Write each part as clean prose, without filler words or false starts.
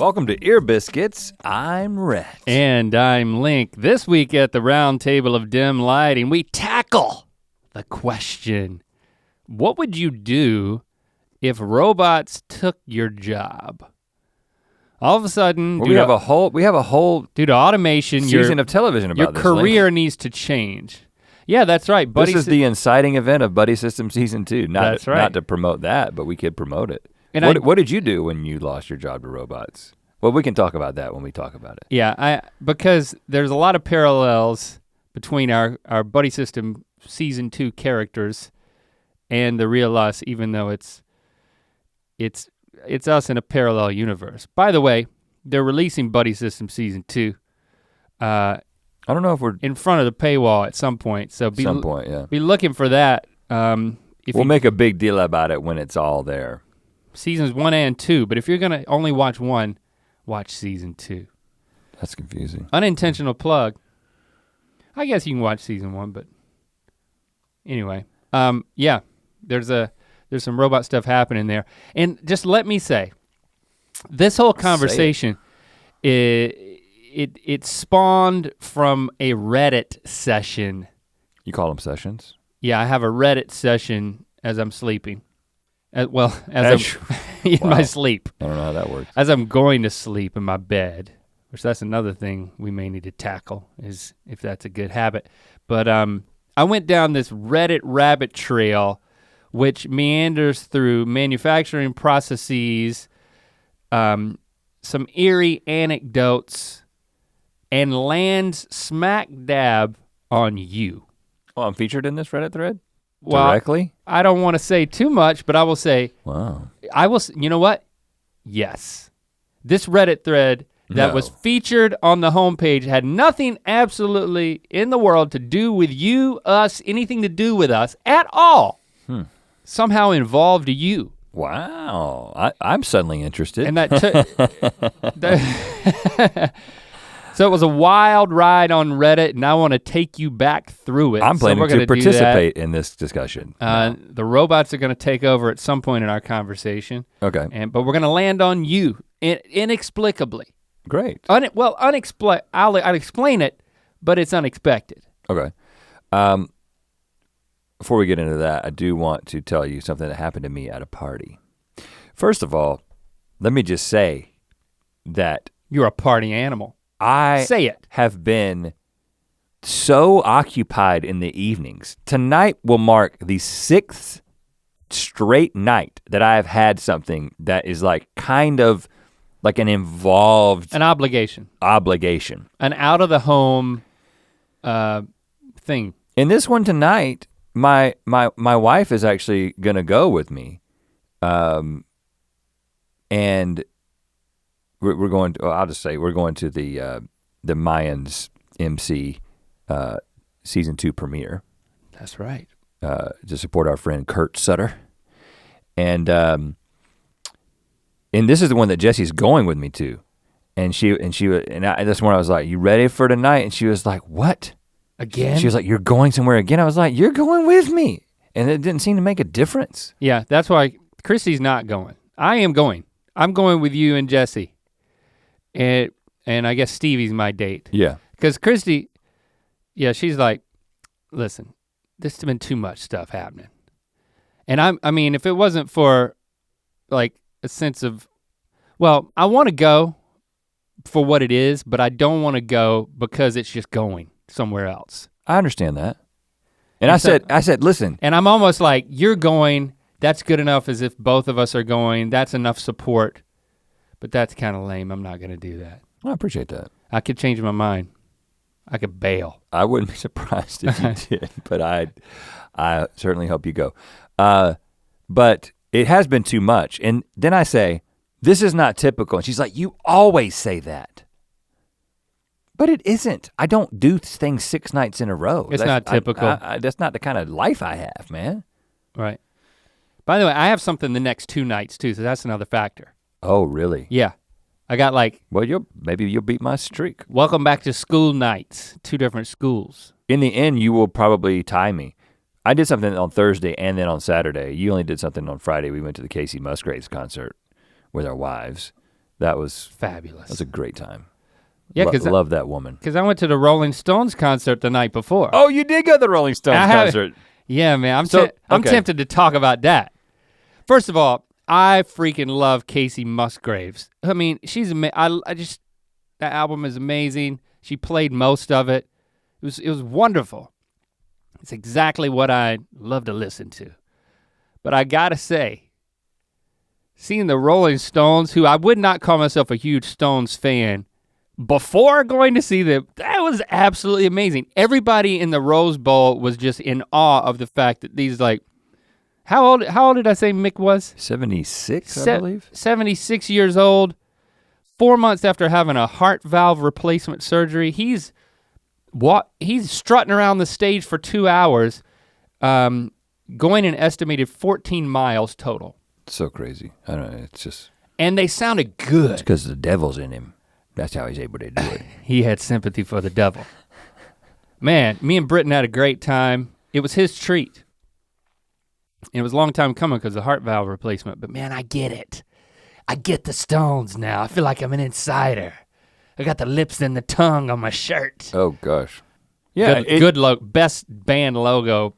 Welcome to Ear Biscuits. I'm Rhett. And I'm Link. This week at the round table of dim lighting, we tackle the question, what would you do if robots took your job? All of a sudden, we have a whole due to automation, season of television about your this. career Link. needs to change. Yeah, that's right. This is the inciting event of Buddy System Season 2. That's right. Not to promote that, but we could promote it. And what did you do when you lost your job to robots? Well, we can talk about that when we talk about it. Yeah, because there's a lot of parallels between our Buddy System Season 2 characters and the real us, even though it's us in a parallel universe. By the way, they're releasing Buddy System Season 2. I don't know if we're in front of the paywall at some point, so be looking for that. We'll make a big deal about it when it's all there. Seasons 1 and 2, but if you're gonna only watch one, watch season 2. That's confusing. Unintentional plug. I guess you can watch season 1, but anyway, yeah, there's some robot stuff happening there, and just let me say, this whole conversation, it spawned from a Reddit session. You call them sessions? Yeah, I have a Reddit session as I'm sleeping. In my sleep. I don't know how that works. As I'm going to sleep in my bed, which that's another thing we may need to tackle, is if that's a good habit. But I went down this Reddit rabbit trail, which meanders through manufacturing processes, some eerie anecdotes, and lands smack dab on you. Oh, I'm featured in this Reddit thread? Well, directly? I don't want to say too much, but I will say, wow. You know what? Yes. This Reddit thread that was featured on the homepage had nothing absolutely in the world to do with you, us, anything to do with us at all. Somehow involved you. Wow, I'm suddenly interested. And so it was a wild ride on Reddit, and I want to take you back through it. I'm planning to participate in this discussion. The robots are going to take over at some point in our conversation. Okay. But we're going to land on you inexplicably. Great. I'll explain it, but it's unexpected. Okay. Before we get into that, I do want to tell you something that happened to me at a party. First of all, let me just say that you're a party animal. Say it. Have been so occupied in the evenings. Tonight will mark the 6th straight night that I have had something that is like kind of like an involved. An obligation. An out of the home thing. In this one tonight, my wife is actually gonna go with me. And we're going to, I'll just say, we're going to the Mayans MC season 2 premiere. That's right. To support our friend Kurt Sutter. And this is the one that Jesse's going with me to. And that's when I was like, you ready for tonight? And she was like, what? Again? She was like, you're going somewhere again? I was like, you're going with me. And it didn't seem to make a difference. Yeah, that's why Christy's not going. I am going. I'm going with you and Jesse. And I guess Stevie's my date. Yeah. Because Christy, she's like, listen, this has been too much stuff happening. And I mean, if it wasn't for like a sense of, well, I want to go for what it is, but I don't want to go because it's just going somewhere else. I understand that. And I said, listen. And I'm almost like, you're going, that's good enough as if both of us are going, that's enough support. But that's kind of lame, I'm not gonna do that. I appreciate that. I could change my mind. I could bail. I wouldn't be surprised if you did, but I certainly hope you go. But it has been too much. And then I say, this is not typical. And she's like, you always say that. But it isn't. I don't do things 6 nights in a row. It's not typical. That's not the kind of life I have, man. Right. By the way, I have something the next 2 nights too, so that's another factor. Oh, really? Yeah. I got like. Well, maybe you'll beat my streak. Welcome back to school nights, 2 different schools. In the end, you will probably tie me. I did something on Thursday and then on Saturday. You only did something on Friday. We went to the Casey Musgraves concert with our wives. That was fabulous. That's a great time. Yeah, because love that woman. Because I went to the Rolling Stones concert the night before. Oh, you did go to the Rolling Stones concert. Yeah, man. I'm tempted to talk about that. First of all, I freaking love Casey Musgraves. I mean, she's amazing. That album is amazing. She played most of it. It was wonderful. It's exactly what I love to listen to. But I gotta say, seeing the Rolling Stones, who I would not call myself a huge Stones fan, before going to see them, that was absolutely amazing. Everybody in the Rose Bowl was just in awe of the fact that these how old did I say Mick was? 76, I believe. 76 years old, 4 months after having a heart valve replacement surgery. He's strutting around the stage for 2 hours, going an estimated 14 miles total. So crazy. I don't know, it's just. And they sounded good. It's because the devil's in him. That's how he's able to do it. He had sympathy for the devil. Man, me and Britton had a great time. It was his treat. It was a long time coming because of the heart valve replacement, but man, I get it. I get the Stones now. I feel like I'm an insider. I got the lips and the tongue on my shirt. Oh gosh. Yeah, good best band logo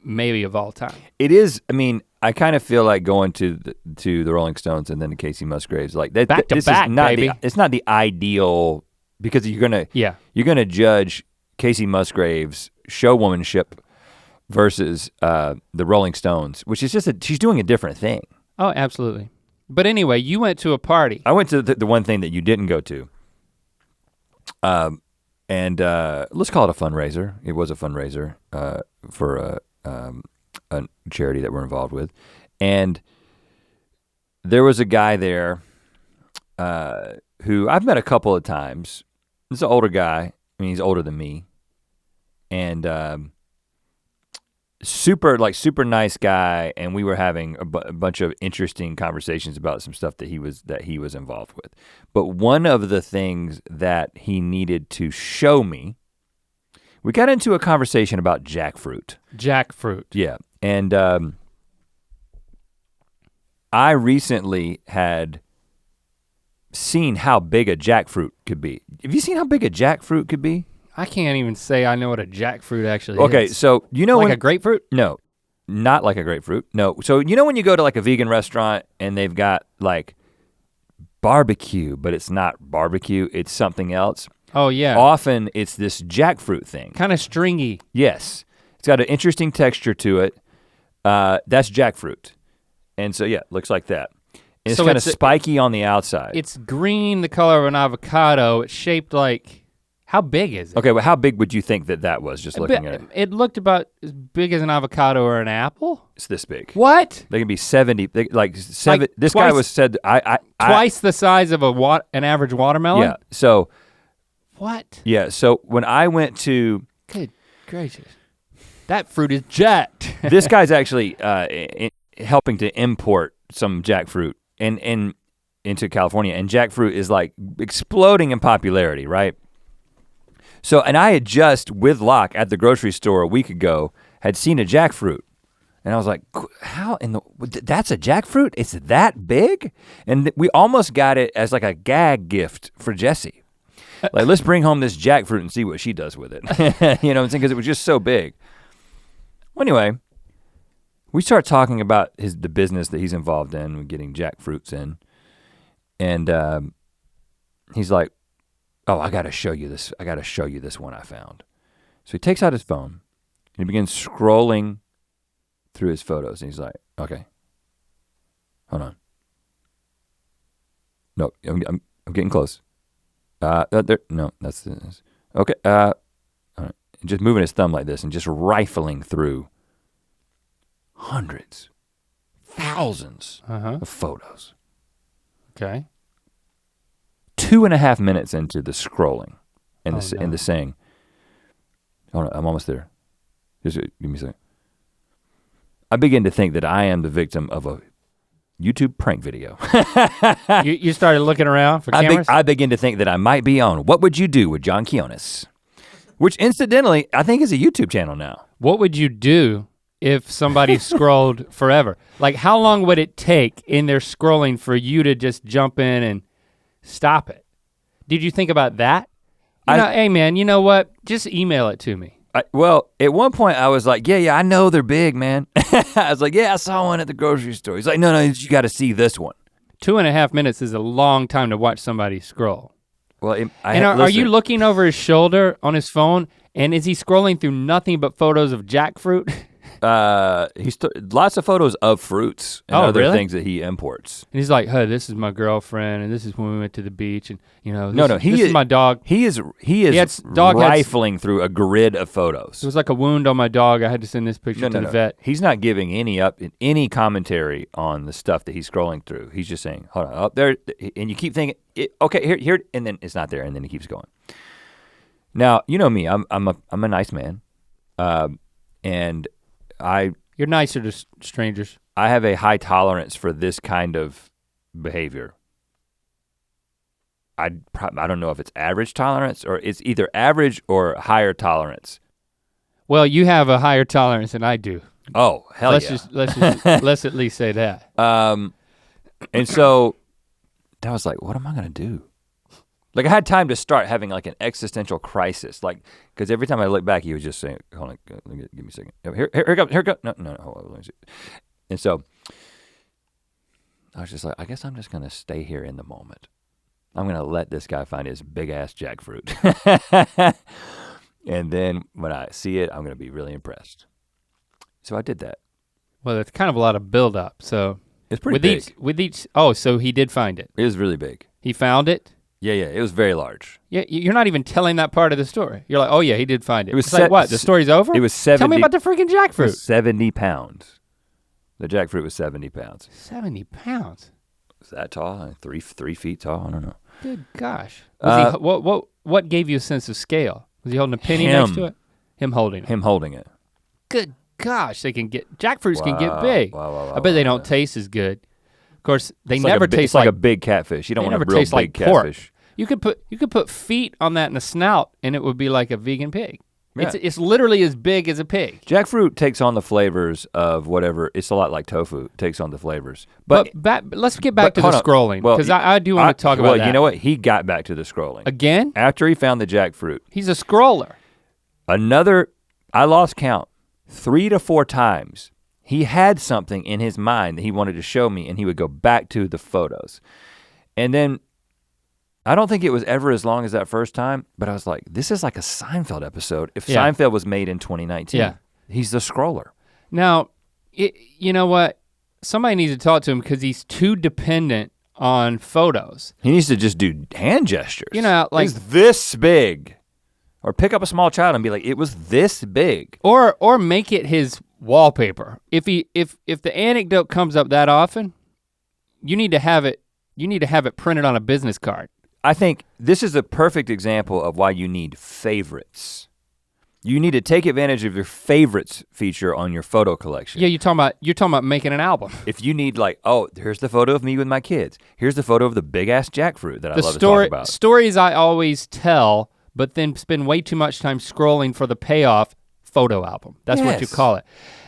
maybe of all time. It is, I mean, I kind of feel like going to the Rolling Stones and then to Casey Musgraves. Like that, back to back, baby. It's not the ideal, because you're gonna judge Casey Musgraves' showwomanship versus the Rolling Stones, which is just she's doing a different thing. Oh, absolutely. But anyway, you went to a party. I went to the one thing that you didn't go to. And let's call it a fundraiser. It was a fundraiser for a charity that we're involved with. And there was a guy there who I've met a couple of times. He's an older guy. I mean, he's older than me. And super nice guy. And we were having a bunch of interesting conversations about some stuff that he was involved with. But one of the things that he needed to show me, we got into a conversation about jackfruit. Jackfruit. Yeah, and I recently had seen how big a jackfruit could be. Have you seen how big a jackfruit could be? I can't even say I know what a jackfruit actually is. Okay, so you know like a grapefruit? No, not like a grapefruit. No, so you know when you go to like a vegan restaurant and they've got like barbecue, but it's not barbecue, it's something else. Oh yeah. Often it's this jackfruit thing. Kind of stringy. Yes, it's got an interesting texture to it. That's jackfruit. And so yeah, looks like that. And it's kind of spiky on the outside. It's green, the color of an avocado. It's shaped like, how big is it? Okay, well how big would you think that was just looking at it? It looked about as big as an avocado or an apple. It's this big. What? They can be 70, this guy was said, twice the size of an average watermelon? Yeah, so. What? Yeah, so when I went to. Good gracious. That fruit is jacked. This guy's actually helping to import some jackfruit into California, and jackfruit is like exploding in popularity, right? So, and I had just, with Locke at the grocery store a week ago, had seen a jackfruit. And I was like, how in the, that's a jackfruit? It's that big? And we almost got it as like a gag gift for Jessie. Like, let's bring home this jackfruit and see what she does with it. You know what I'm saying? Because it was just so big. Well, anyway, we start talking about the business that he's involved in, getting jackfruits in. And he's like, oh, I gotta show you this. I gotta show you this one I found. So he takes out his phone and he begins scrolling through his photos. And he's like, okay, hold on. No, I'm getting close. No, that's this. Okay, all right. Just moving his thumb like this and just rifling through hundreds, thousands of photos. Okay. 2.5 minutes into the scrolling and the saying, oh no, I'm almost there. Just give me a second. I begin to think that I am the victim of a YouTube prank video. You started looking around for cameras? I begin to think that I might be on What Would You Do with John Quiones, which incidentally, I think is a YouTube channel now. What would you do if somebody scrolled forever? Like how long would it take in their scrolling for you to just jump in and stop it. Did you think about that? Hey man, you know what? Just email it to me. Well, at one point I was like, yeah, I know they're big, man. I was like, yeah, I saw one at the grocery store. He's like, no, you gotta see this one. 2.5 minutes is a long time to watch somebody scroll. Well, are you looking over his shoulder on his phone, and is he scrolling through nothing but photos of jackfruit? Lots of photos of fruits and other things that he imports. And he's like, hey, this is my girlfriend, and this is when we went to the beach, and this is my dog. He is rifling through a grid of photos. It was like a wound on my dog. I had to send this picture to the vet. He's not giving any commentary on the stuff that he's scrolling through. He's just saying, hold on, up there, and you keep thinking, okay, here, and then it's not there, and then he keeps going. Now, you know me, I'm a nice man, and You're nicer to strangers. I have a high tolerance for this kind of behavior. I don't know if it's average tolerance or it's either average or higher tolerance. Well, you have a higher tolerance than I do. Oh, hell Let's at least say that. And so I was like, what am I gonna do? Like I had time to start having like an existential crisis, like because every time I look back, he was just saying, "Hold on, give me a second. Here it goes. No, hold on, let me see." And so I was just like, I guess I'm just gonna stay here in the moment. I'm gonna let this guy find his big ass jackfruit, and then when I see it, I'm gonna be really impressed. So I did that. Well, that's kind of a lot of buildup. So it's pretty big. So he did find it. It was really big. He found it. Yeah, it was very large. Yeah, you're not even telling that part of the story. You're like, oh yeah, he did find it. It was like what? The story's over? It was 70. Tell me about the freaking jackfruit. It was 70 pounds. The jackfruit was 70 pounds. 70 pounds. Was that tall? 3 feet tall? I don't know. Good gosh. What gave you a sense of scale? Was he holding a penny next to it? Him holding it. Him holding it. Good gosh, jackfruits can get big. Wow, I bet they don't taste as good. Of course, they never taste like a big catfish. You don't want a real big catfish. You could put feet on that in the snout and it would be like a vegan pig. Yeah. It's literally as big as a pig. Jackfruit takes on the flavors of whatever. It's a lot like tofu. It takes on the flavors. But let's get back to the scrolling because I do want to talk about that. Well, you know what? He got back to the scrolling. Again? After he found the jackfruit. He's a scroller. I lost count, 3 to 4 times. He had something in his mind that he wanted to show me and he would go back to the photos. And then I don't think it was ever as long as that first time, but I was like, this is like a Seinfeld episode. If Seinfeld was made in 2019, he's the scroller. Now, you know what? Somebody needs to talk to him because he's too dependent on photos. He needs to just do hand gestures. You know, like it's this big. Or pick up a small child and be like, it was this big. Or make it his wallpaper. If the anecdote comes up that often, you need to have it printed on a business card. I think this is a perfect example of why you need favorites. You need to take advantage of your favorites feature on your photo collection. Yeah, you're talking about making an album. If you need like, oh, here's the photo of me with my kids. Here's the photo of the big ass jackfruit that I love to talk about. Stories I always tell, but then spend way too much time scrolling for the payoff. Photo album. That's what you call it.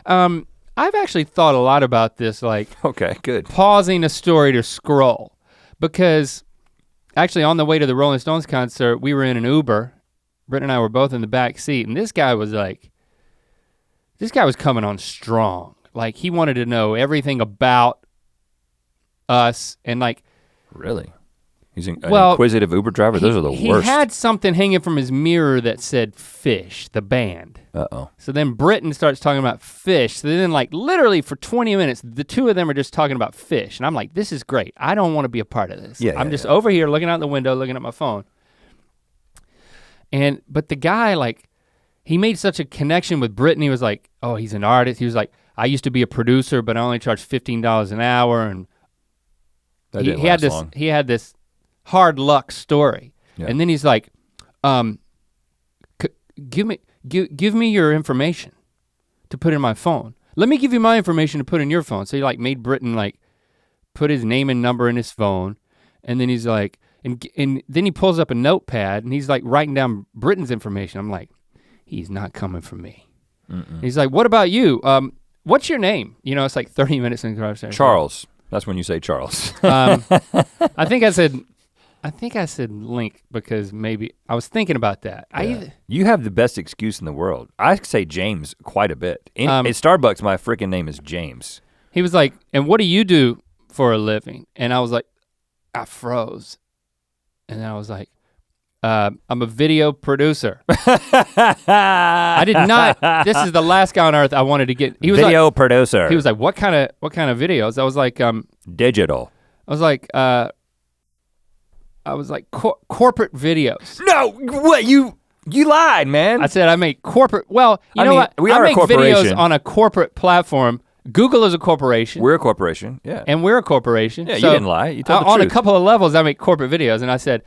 I've actually thought a lot about this, like okay, good. Pausing a story to scroll, because actually on the way to the Rolling Stones concert, we were in an Uber. Britt and I were both in the back seat, and this guy was coming on strong. Like he wanted to know everything about us, and like really. He's an inquisitive Uber driver. Those are the worst. He had something hanging from his mirror that said Fish, the band. Uh-oh. So then Britton starts talking about Fish. So then like literally for 20 minutes, the two of them are just talking about Fish. And I'm like, this is great. I don't want to be a part of this. I'm just over here looking out the window, looking at my phone. But the guy, like, he made such a connection with Britton. He was like, oh, he's an artist. He was like, I used to be a producer, but I only charge $15 an hour. And he had this hard luck story. Yeah. And then he's like, give me your information to put in my phone. Let me give you my information to put in your phone. So he like made Britton like put his name and number in his phone. And then he's like, and then he pulls up a notepad and he's like writing down Britton's information. I'm like, he's not coming for me. He's like, what about you? What's your name? You know, it's like 30 minutes in the conversation. Charles. That's when you say Charles. I think I said I think I said Link because maybe I was thinking about that. Yeah. You have the best excuse in the world. I say James quite a bit. At Starbucks, my freaking name is James. He was like, and what do you do for a living? And I was like, I froze. And then I was like, I'm a video producer. I did not, this is the last guy on earth I wanted to get. He was video producer. He was like, what kind of videos? I was like, digital. I was like, corporate videos. No, what, you lied, man. I said I make corporate, well, you know what? We are I make a corporation. videos on a corporate platform. Google is a corporation. We're a corporation, yeah. And we're a corporation. Yeah, so you didn't lie, you told the on truth. a couple of levels, I make corporate videos, and I said,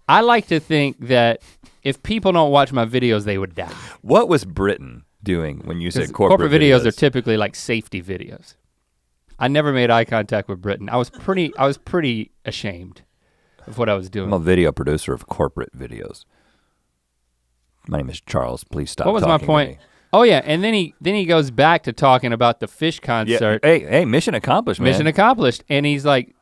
I like to think that if people don't watch my videos, they would die. What was Britain doing when you said corporate videos? Are typically like safety videos. I never made eye contact with Britain. I was pretty ashamed of what I was doing. I'm a video producer of corporate videos. My name is Charles. Please stop. What was my point? Oh yeah, and then he goes back to talking about the Fish concert. Yeah. Hey, mission accomplished, man. Mission accomplished. And he's like,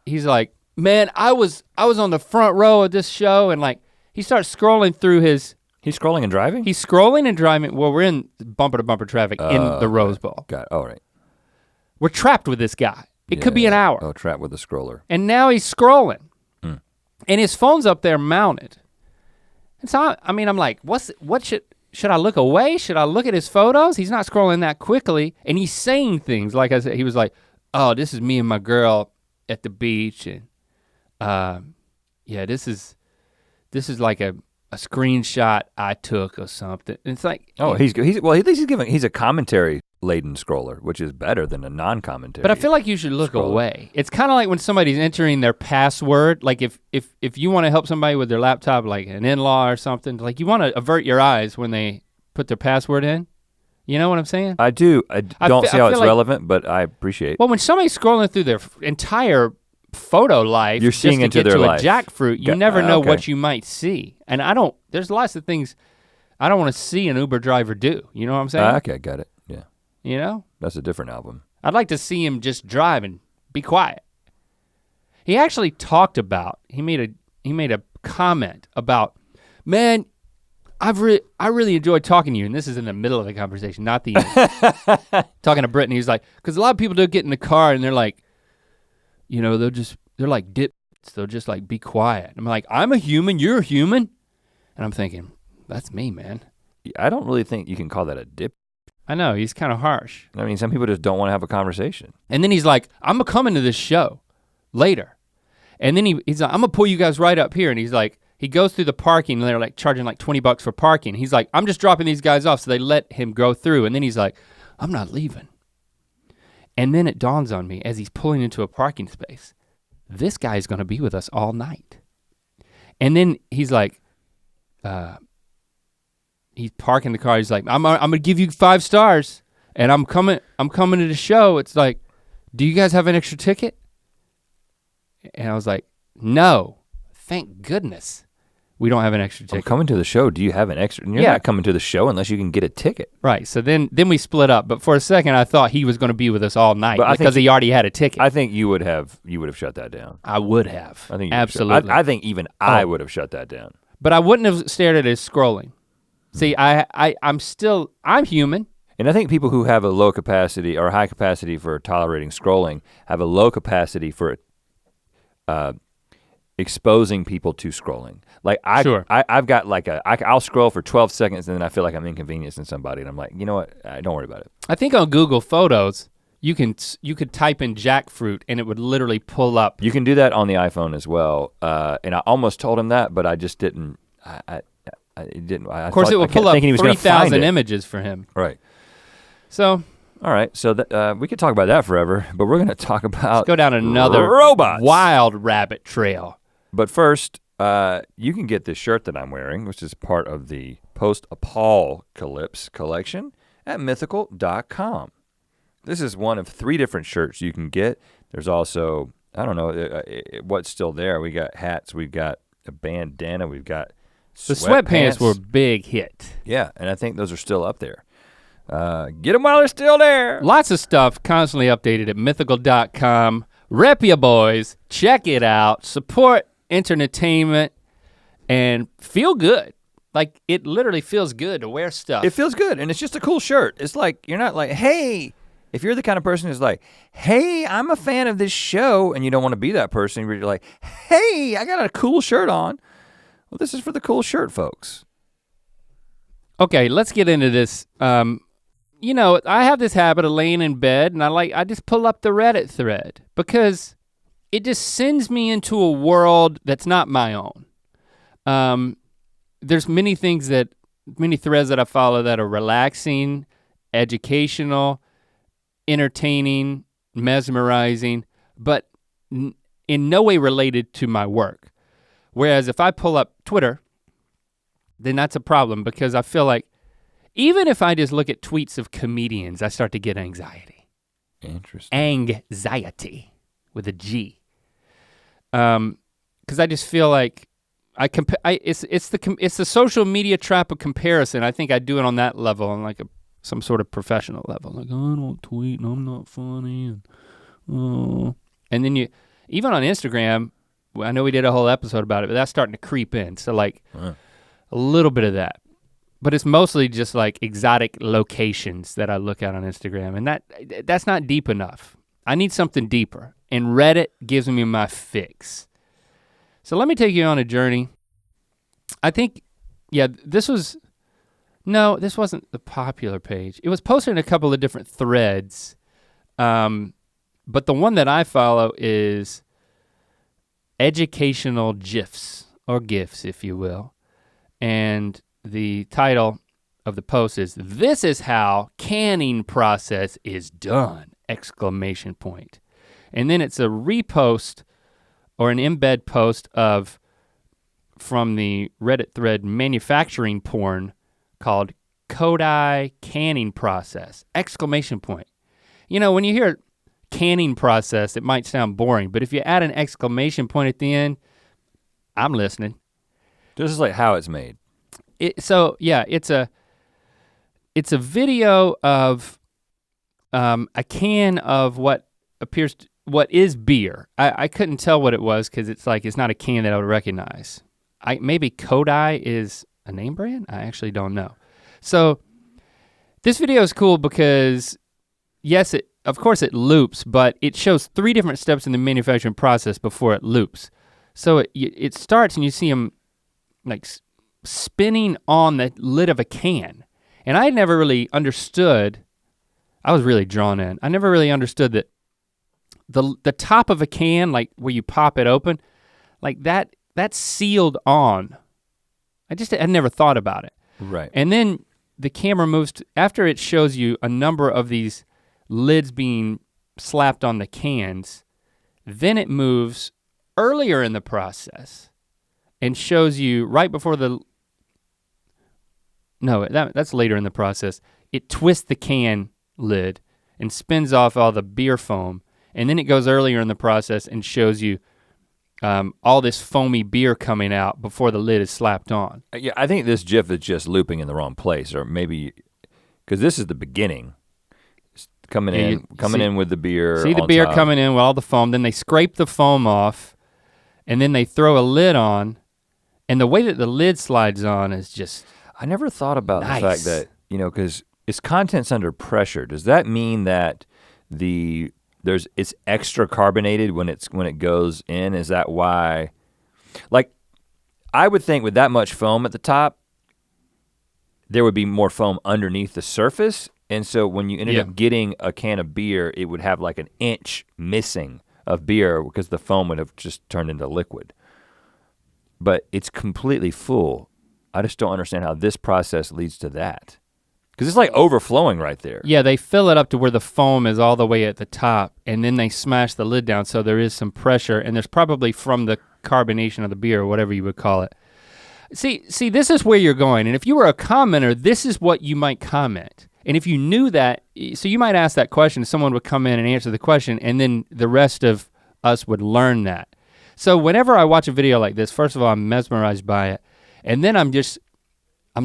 man, I was on the front row of this show, and like he starts scrolling through his. He's scrolling and driving? He's scrolling and driving. Well, we're in bumper to bumper traffic in the Rose Bowl. Got it. All right. We're trapped with this guy. It could be an hour. Oh, trapped with a scroller. And now he's scrolling. And his phone's up there mounted. And so I'm like, should I look away? Should I look at his photos? He's not scrolling that quickly. And he's saying things, like I said, he was like, oh, this is me and my girl at the beach. And yeah, this is like a screenshot I took or something. And it's like, oh, he's at least he's a commentary laden scroller, which is better than a non-commentary. But I feel like you should look away. It's kind of like when somebody's entering their password, like if you want to help somebody with their laptop, like an in-law or something, like you want to avert your eyes when they put their password in. You know what I'm saying? I do. I don't see how it's relevant, but I appreciate. Well, when somebody's scrolling through their entire photo life, you're seeing just to into get their to life. A jackfruit, you never know what you might see. And there's lots of things I don't want to see an Uber driver do. You know what I'm saying? Okay, got it, yeah. You know? That's a different album. I'd like to see him just drive and be quiet. He actually talked about, he made a comment about, man, I really enjoyed talking to you, and this is in the middle of the conversation, not the end. Talking to Brittany, he's like, because a lot of people do get in the car and they're like, you know, they're like dips, they'll just like be quiet. I'm like, I'm a human, you're a human. And I'm thinking, that's me, man. I don't really think you can call that a dip. I know, he's kind of harsh. I mean, some people just don't want to have a conversation. And then he's like, I'm gonna come into this show later. And then he's like, I'm gonna pull you guys right up here. And he's like, he goes through the parking and they're like charging like $20 for parking. He's like, I'm just dropping these guys off, so they let him go through. And then he's like, I'm not leaving. And then it dawns on me as he's pulling into a parking space, this guy is gonna be with us all night. And then he's like, he's parking the car, he's like, I'm gonna give you 5 stars and I'm coming to the show. It's like, do you guys have an extra ticket? And I was like, no, thank goodness we don't have an extra ticket. I'm coming to the show, do you have an extra? You're not coming to the show unless you can get a ticket. Right, so then we split up, but for a second I thought he was gonna be with us all night because he already had a ticket. I think you would have shut that down. I would have, I think absolutely. I think even I would have shut that down. But I wouldn't have stared at his scrolling. See, I'm human. And I think people who have a low capacity or high capacity for tolerating scrolling have a low capacity for exposing people to scrolling. Like I've got like I'll scroll for 12 seconds and then I feel like I'm inconveniencing somebody and I'm like, you know what, don't worry about it. I think on Google Photos, you could type in jackfruit and it would literally pull up. You can do that on the iPhone as well. And I almost told him that, but I just didn't. It didn't. Of course, it will pull up 3,000 images for him. Right. So. All right. So we could talk about that forever, but we're gonna talk about. Let's go down another robots. Wild rabbit trail. But first, you can get this shirt that I'm wearing, which is part of the Post-Apocalypse collection at mythical.com. This is one of 3 different shirts you can get. There's also, I don't know what's still there. We got hats, we've got a bandana, we've got the sweatpants were a big hit. Yeah, and I think those are still up there. Get them while they're still there. Lots of stuff constantly updated at mythical.com. Rep ya boys, check it out. Support entertainment, and feel good. Like it literally feels good to wear stuff. It feels good, and it's just a cool shirt. It's like, you're not like, hey, if you're the kind of person who's like, hey, I'm a fan of this show, and you don't want to be that person, you're like, hey, I got a cool shirt on. Well, this is for the cool shirt folks. Okay, let's get into this. You know, I have this habit of laying in bed and I just pull up the Reddit thread because it just sends me into a world that's not my own. There's many threads that I follow that are relaxing, educational, entertaining, mesmerizing, but in no way related to my work. Whereas if I pull up Twitter, then that's a problem because I feel like even if I just look at tweets of comedians, I start to get anxiety. Interesting. Anxiety with a G. Because I just feel like it's the social media trap of comparison. I think I do it on that level, on like some sort of professional level. Like, oh, I don't tweet and I'm not funny. And then even on Instagram, I know we did a whole episode about it, but that's starting to creep in. So like a little bit of that. But it's mostly just like exotic locations that I look at on Instagram, and that's not deep enough. I need something deeper, and Reddit gives me my fix. So let me take you on a journey. I think, yeah, this wasn't the popular page. It was posted in a couple of different threads, but the one that I follow is educational GIFs, or GIFs, if you will, and the title of the post is, "This is how canning process is done!" exclamation point. And then it's a repost or an embed post from the Reddit thread manufacturing porn called Kodai canning process, exclamation point. You know, when you hear canning process, it might sound boring, but if you add an exclamation point at the end, I'm listening. This is like how it's made. It's a video of a can of what is beer. I couldn't tell what it was because it's not a can that I would recognize. Maybe Kodai is a name brand? I actually don't know. So this video is cool because yes, of course it loops, but it shows 3 different steps in the manufacturing process before it loops. So it starts and you see them like spinning on the lid of a can. And I never really understood, I was really drawn in. I never really understood that the top of a can, like where you pop it open, like that's sealed on. I never thought about it. Right. And then the camera moves, after it shows you a number of these lids being slapped on the cans, then it moves earlier in the process and shows you right before that's later in the process. It twists the can lid and spins off all the beer foam. And then it goes earlier in the process and shows you all this foamy beer coming out before the lid is slapped on. Yeah, I think this GIF is just looping in the wrong place, or maybe, because this is the beginning. It's coming in with the beer. See the beer coming in with all the foam, then they scrape the foam off, and then they throw a lid on, and the way that the lid slides on is just I never thought about nice. The fact that, because its content's under pressure. Does that mean that it's extra carbonated when it goes in? Is that why? Like, I would think with that much foam at the top, there would be more foam underneath the surface. And so when you ended up getting a can of beer, it would have like an inch missing of beer because the foam would have just turned into liquid. But it's completely full. I just don't understand how this process leads to that. Because it's like overflowing right there. Yeah, they fill it up to where the foam is all the way at the top, and then they smash the lid down so there is some pressure, and there's probably from the carbonation of the beer or whatever you would call it. See, this is where you're going, and if you were a commenter, this is what you might comment. And if you knew that, so you might ask that question, someone would come in and answer the question, and then the rest of us would learn that. So whenever I watch a video like this, first of all, I'm mesmerized by it, and then I'm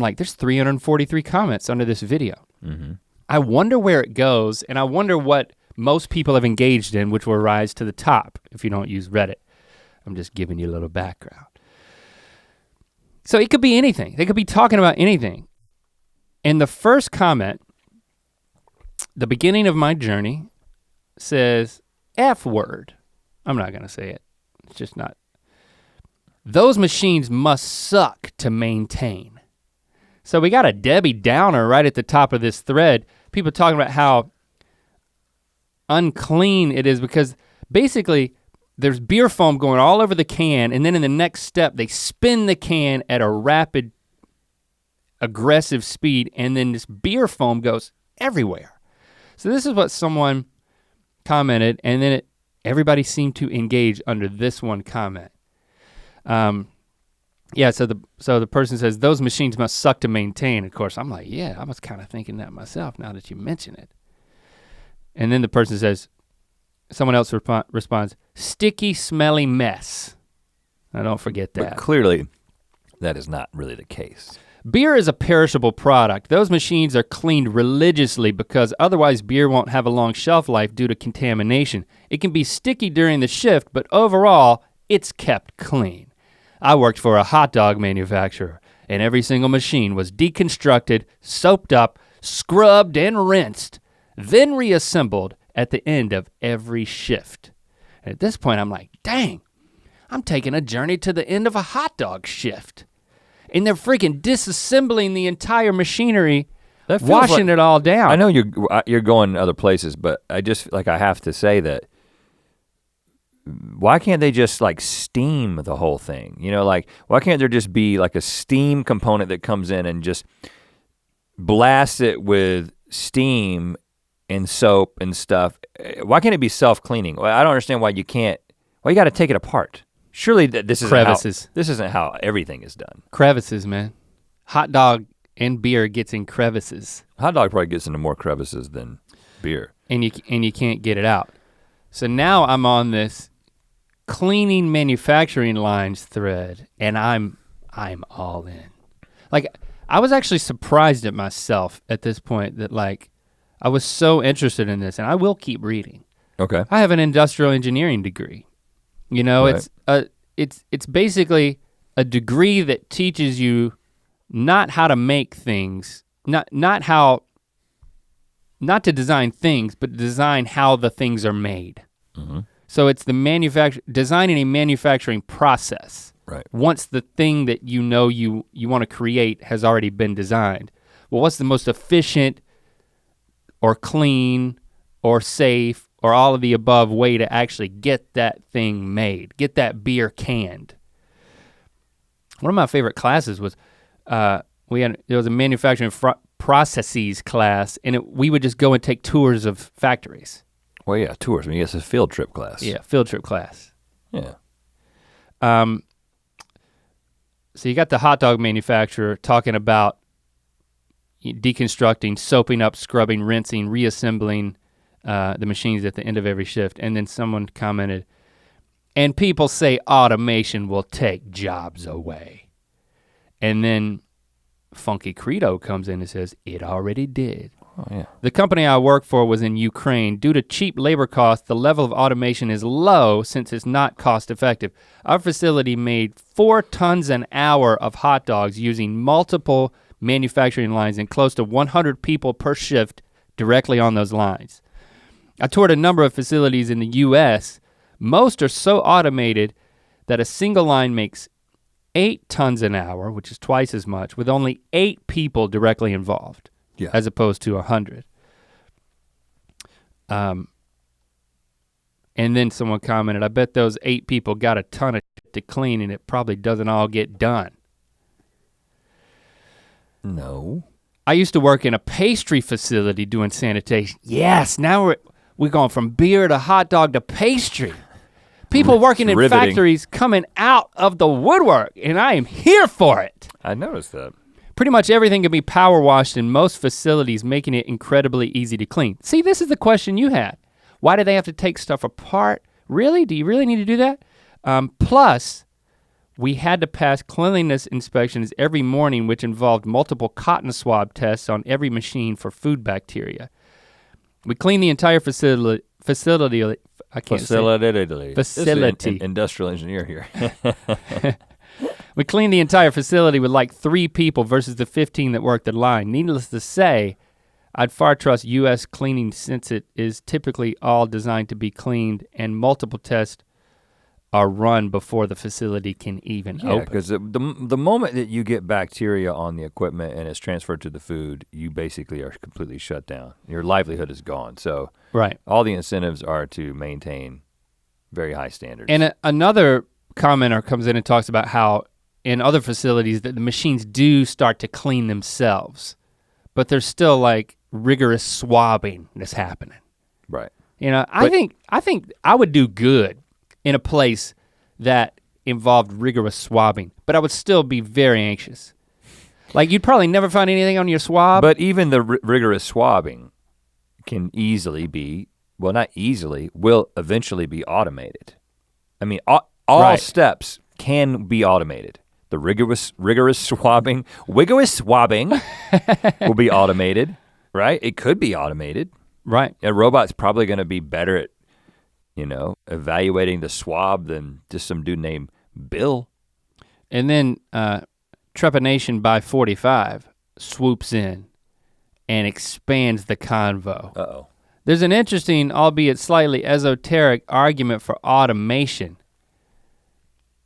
like, there's 343 comments under this video. Mm-hmm. I wonder where it goes, and I wonder what most people have engaged in, which will rise to the top if you don't use Reddit. I'm just giving you a little background. So it could be anything. They could be talking about anything. And the first comment, the beginning of my journey, says F word. I'm not gonna say it. It's just not. Those machines must suck to maintain. So we got a Debbie Downer right at the top of this thread. People talking about how unclean it is because basically there's beer foam going all over the can, and then in the next step they spin the can at a rapid, aggressive speed, and then this beer foam goes everywhere. So this is what someone commented, and then everybody seemed to engage under this one comment. Yeah, so the person says, those machines must suck to maintain. Of course, I'm like, yeah, I was kind of thinking that myself now that you mention it. And then the person says, someone else responds, sticky, smelly mess. Now don't forget that. But clearly, that is not really the case. Beer is a perishable product. Those machines are cleaned religiously because otherwise beer won't have a long shelf life due to contamination. It can be sticky during the shift, but overall, it's kept clean. I worked for a hot dog manufacturer, and every single machine was deconstructed, soaped up, scrubbed, and rinsed, then reassembled at the end of every shift. And at this point, I'm like, dang, I'm taking a journey to the end of a hot dog shift. And they're freaking disassembling the entire machinery, washing it all down. I know you're going other places, but I just, like, I have to say that, why can't they just like steam the whole thing? You know, like, why can't there just be like a steam component that comes in and just blasts it with steam and soap and stuff? Why can't it be self-cleaning? Well, I don't understand why you gotta take it apart. Surely this isn't how everything is done. Crevices, man. Hot dog and beer gets in crevices. Hot dog probably gets into more crevices than beer. And you can't get it out. So now I'm on this cleaning manufacturing lines thread, and I'm all in. Like, I was actually surprised at myself at this point that, like, I was so interested in this, and I will keep reading. Okay. I have an industrial engineering degree. You know, right. It's basically a degree that teaches you not how to make things, not to design things, but to design how the things are made. Mm-hmm. So it's the designing a manufacturing process. Right. Once the thing that you know you want to create has already been designed. Well, what's the most efficient or clean or safe or all of the above way to actually get that thing made, get that beer canned? One of my favorite classes was, there was a manufacturing processes class, and we would just go and take tours of factories. Well, yeah, tours. I mean, it's a field trip class. Yeah, field trip class. Yeah. So you got the hot dog manufacturer talking about deconstructing, soaping up, scrubbing, rinsing, reassembling the machines at the end of every shift. And then someone commented, and people say automation will take jobs away. And then Funky Credo comes in and says, it already did. Oh, yeah. The company I work for was in Ukraine. Due to cheap labor costs, the level of automation is low since it's not cost effective. Our facility made 4 tons an hour of hot dogs using multiple manufacturing lines and close to 100 people per shift directly on those lines. I toured a number of facilities in the US. Most are so automated that a single line makes 8 tons an hour, which is twice as much, with only 8 people directly involved. Yeah. As opposed to 100. And then someone commented, I bet those 8 people got a ton of shit to clean and it probably doesn't all get done. No. I used to work in a pastry facility doing sanitation. Yes, now we're going from beer to hot dog to pastry. People working in factories coming out of the woodwork, and I am here for it. I noticed that. Pretty much everything can be power washed in most facilities, making it incredibly easy to clean. See, this is the question you had. Why do they have to take stuff apart? Really? Do you really need to do that? Plus, we had to pass cleanliness inspections every morning, which involved multiple cotton swab tests on every machine for food bacteria. We cleaned the entire facility I can't Facility. Facility. Industrial engineer here. We cleaned the entire facility with like 3 people versus the 15 that worked the line. Needless to say, I'd far trust US cleaning since it is typically all designed to be cleaned and multiple tests are run before the facility can even open. Because the moment that you get bacteria on the equipment and it's transferred to the food, you basically are completely shut down. Your livelihood is gone. So right. All the incentives are to maintain very high standards. And another commenter comes in and talks about how in other facilities that the machines do start to clean themselves, but there's still like rigorous swabbing that's happening. Right. You know, I think I would do good in a place that involved rigorous swabbing, but I would still be very anxious. Like you'd probably never find anything on your swab. But even the rigorous swabbing can easily be, well not easily, will eventually be automated. I mean, all steps can be automated. The rigorous swabbing will be automated, right? It could be automated. Right. A robot's probably gonna be better at, evaluating the swab than just some dude named Bill. And then Trepanation by 45 swoops in and expands the convo. Uh-oh. There's an interesting, albeit slightly esoteric argument for automation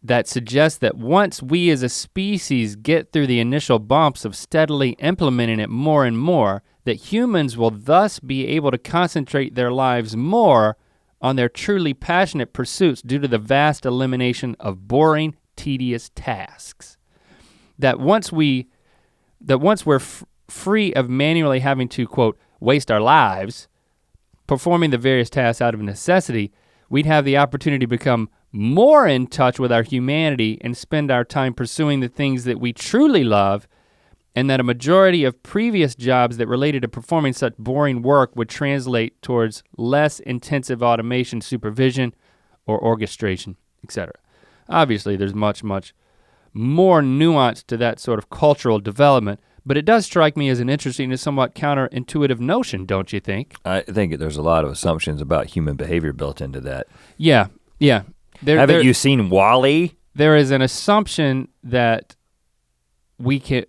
that suggests that once we as a species get through the initial bumps of steadily implementing it more and more, that humans will thus be able to concentrate their lives more on their truly passionate pursuits due to the vast elimination of boring, tedious tasks. That once we're free of manually having to, quote, waste our lives performing the various tasks out of necessity, we'd have the opportunity to become more in touch with our humanity and spend our time pursuing the things that we truly love, and that a majority of previous jobs that related to performing such boring work would translate towards less intensive automation supervision or orchestration, etc. Obviously, there's much, much more nuance to that sort of cultural development, but it does strike me as an interesting and somewhat counterintuitive notion, don't you think? I think there's a lot of assumptions about human behavior built into that. Yeah. Haven't you seen WALL-E? There is an assumption that we can,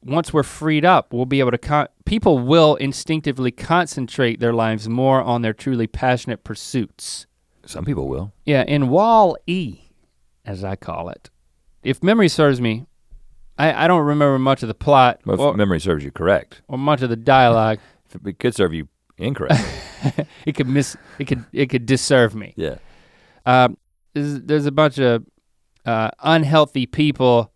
once we're freed up, we'll be able to, people will instinctively concentrate their lives more on their truly passionate pursuits. Some people will. Yeah, in WALL-E, as I call it, if memory serves me, I don't remember much of the plot. Well, if memory serves you correct. Or much of the dialogue. It could serve you incorrect. it could disserve me. Yeah. There's a bunch of unhealthy people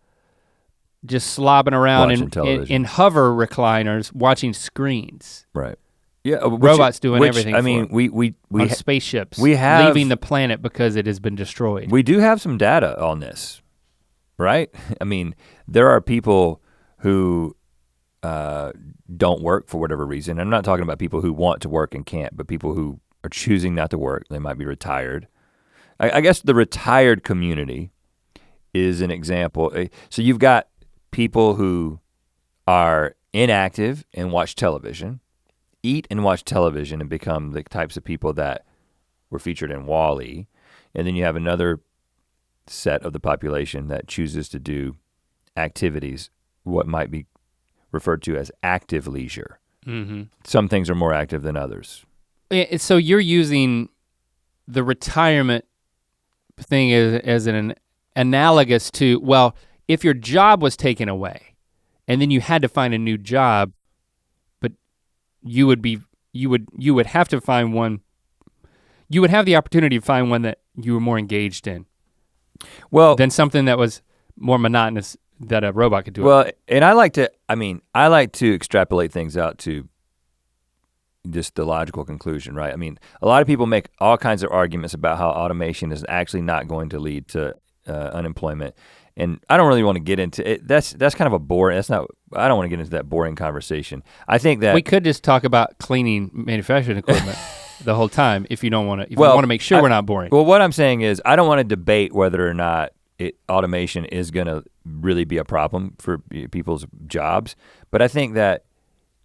just slobbing around in hover recliners watching screens. Right. Yeah. Robots doing everything. I mean, we on spaceships. We have leaving the planet because it has been destroyed. We do have some data on this, right? I mean, there are people who don't work for whatever reason. I'm not talking about people who want to work and can't, but people who are choosing not to work. They might be retired. I guess the retired community is an example. So you've got people who are inactive and watch television, eat and watch television and become the types of people that were featured in WALL-E. And then you have another set of the population that chooses to do activities, what might be referred to as active leisure. Mm-hmm. Some things are more active than others. So you're using the retirement thing as an analogous to, well, if your job was taken away and then you had to find a new job, but you would have to find one, you would have the opportunity to find one that you were more engaged in. Well, than something that was more monotonous that a robot could do. Well, and I like to extrapolate things out to just the logical conclusion, right? I mean, a lot of people make all kinds of arguments about how automation is actually not going to lead to unemployment. And I don't really want to get into it. That's kind of a boring, I don't want to get into that boring conversation. I think that- We could just talk about cleaning manufacturing equipment the whole time if you don't want to, you want to make sure we're not boring. Well, what I'm saying is I don't want to debate whether or not automation is gonna really be a problem for people's jobs, but I think that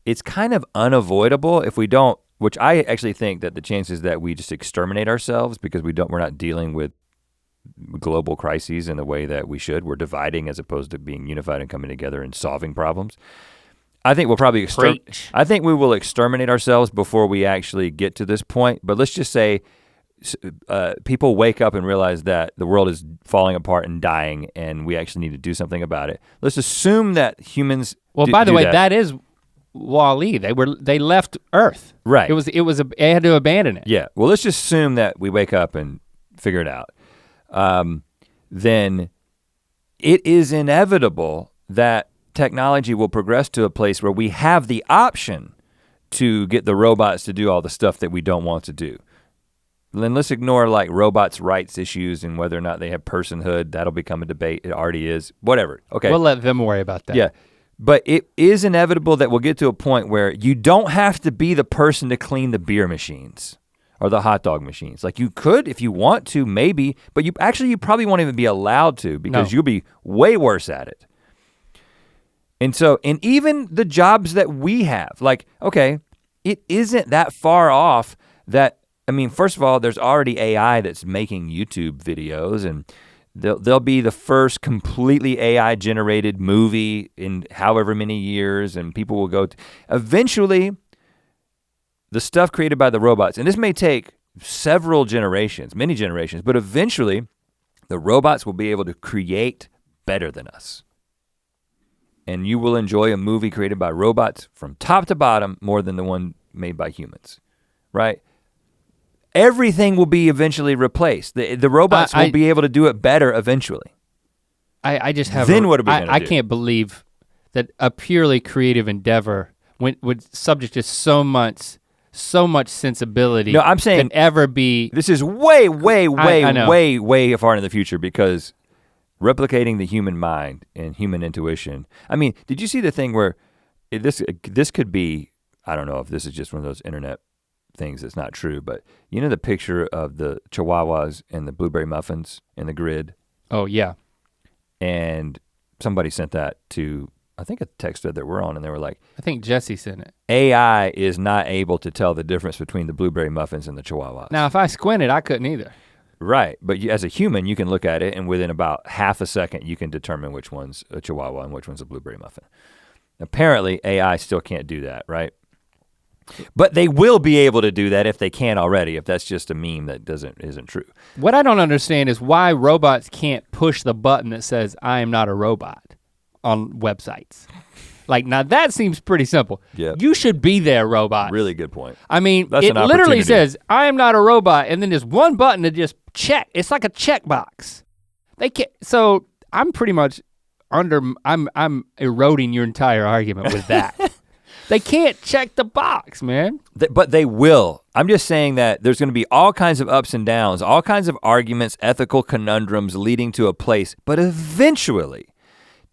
it's kind of unavoidable if we don't which I actually think that the chances that we just exterminate ourselves because we're not dealing with global crises in the way that we should. We're dividing as opposed to being unified and coming together and solving problems. I think we'll probably I think we will exterminate ourselves before we actually get to this point. But let's just say people wake up and realize that the world is falling apart and dying, and we actually need to do something about it. Let's assume that humans. Well, by the way, that is Wall-E. They left Earth. Right. They had to abandon it. Yeah. Well, let's just assume that we wake up and figure it out. Then it is inevitable that technology will progress to a place where we have the option to get the robots to do all the stuff that we don't want to do. Then let's ignore like robots' rights issues and whether or not they have personhood. That'll become a debate. It already is. Whatever. Okay. We'll let them worry about that. Yeah. But it is inevitable that we'll get to a point where you don't have to be the person to clean the beer machines or the hot dog machines. Like you could if you want to, maybe, but you probably won't even be allowed to because you'll be way worse at it. And so, and even the jobs that we have, like, okay, it isn't that far off that, I mean, first of all, there's already AI that's making YouTube videos, and they'll be the first completely AI generated movie in however many years, and people will go, eventually, the stuff created by the robots, and this may take several generations, many generations, but eventually, the robots will be able to create better than us. And you will enjoy a movie created by robots from top to bottom more than the one made by humans, right? Everything will be eventually replaced. The robots will be able to do it better eventually. I just have. Then what are we gonna do? I can't believe that a purely creative endeavor would subject to so much sensibility. No, I'm saying can ever be. This is way far into the future because replicating the human mind and human intuition. I mean, did you see the thing where this could be, I don't know if this is just one of those internet things that's not true, but you know the picture of the Chihuahuas and the blueberry muffins in the grid? Oh yeah. And somebody sent that to, I think a text thread that we're on, and they were like, I think Jesse sent it. AI is not able to tell the difference between the blueberry muffins and the Chihuahuas. Now if I squinted, I couldn't either. Right, but as a human, you can look at it and within about half a second, you can determine which one's a Chihuahua and which one's a blueberry muffin. Apparently, AI still can't do that, right? But they will be able to do that if they can already, if that's just a meme that isn't true. What I don't understand is why robots can't push the button that says, I am not a robot on websites. Like, now that seems pretty simple. Yep. You should be there, robots. Really good point. I mean, it literally says, I am not a robot, and then there's one button to just check. It's like a checkbox. They can't, so I'm pretty much I'm eroding your entire argument with that. They can't check the box, man. But they will. I'm just saying that there's gonna be all kinds of ups and downs, all kinds of arguments, ethical conundrums leading to a place, but eventually,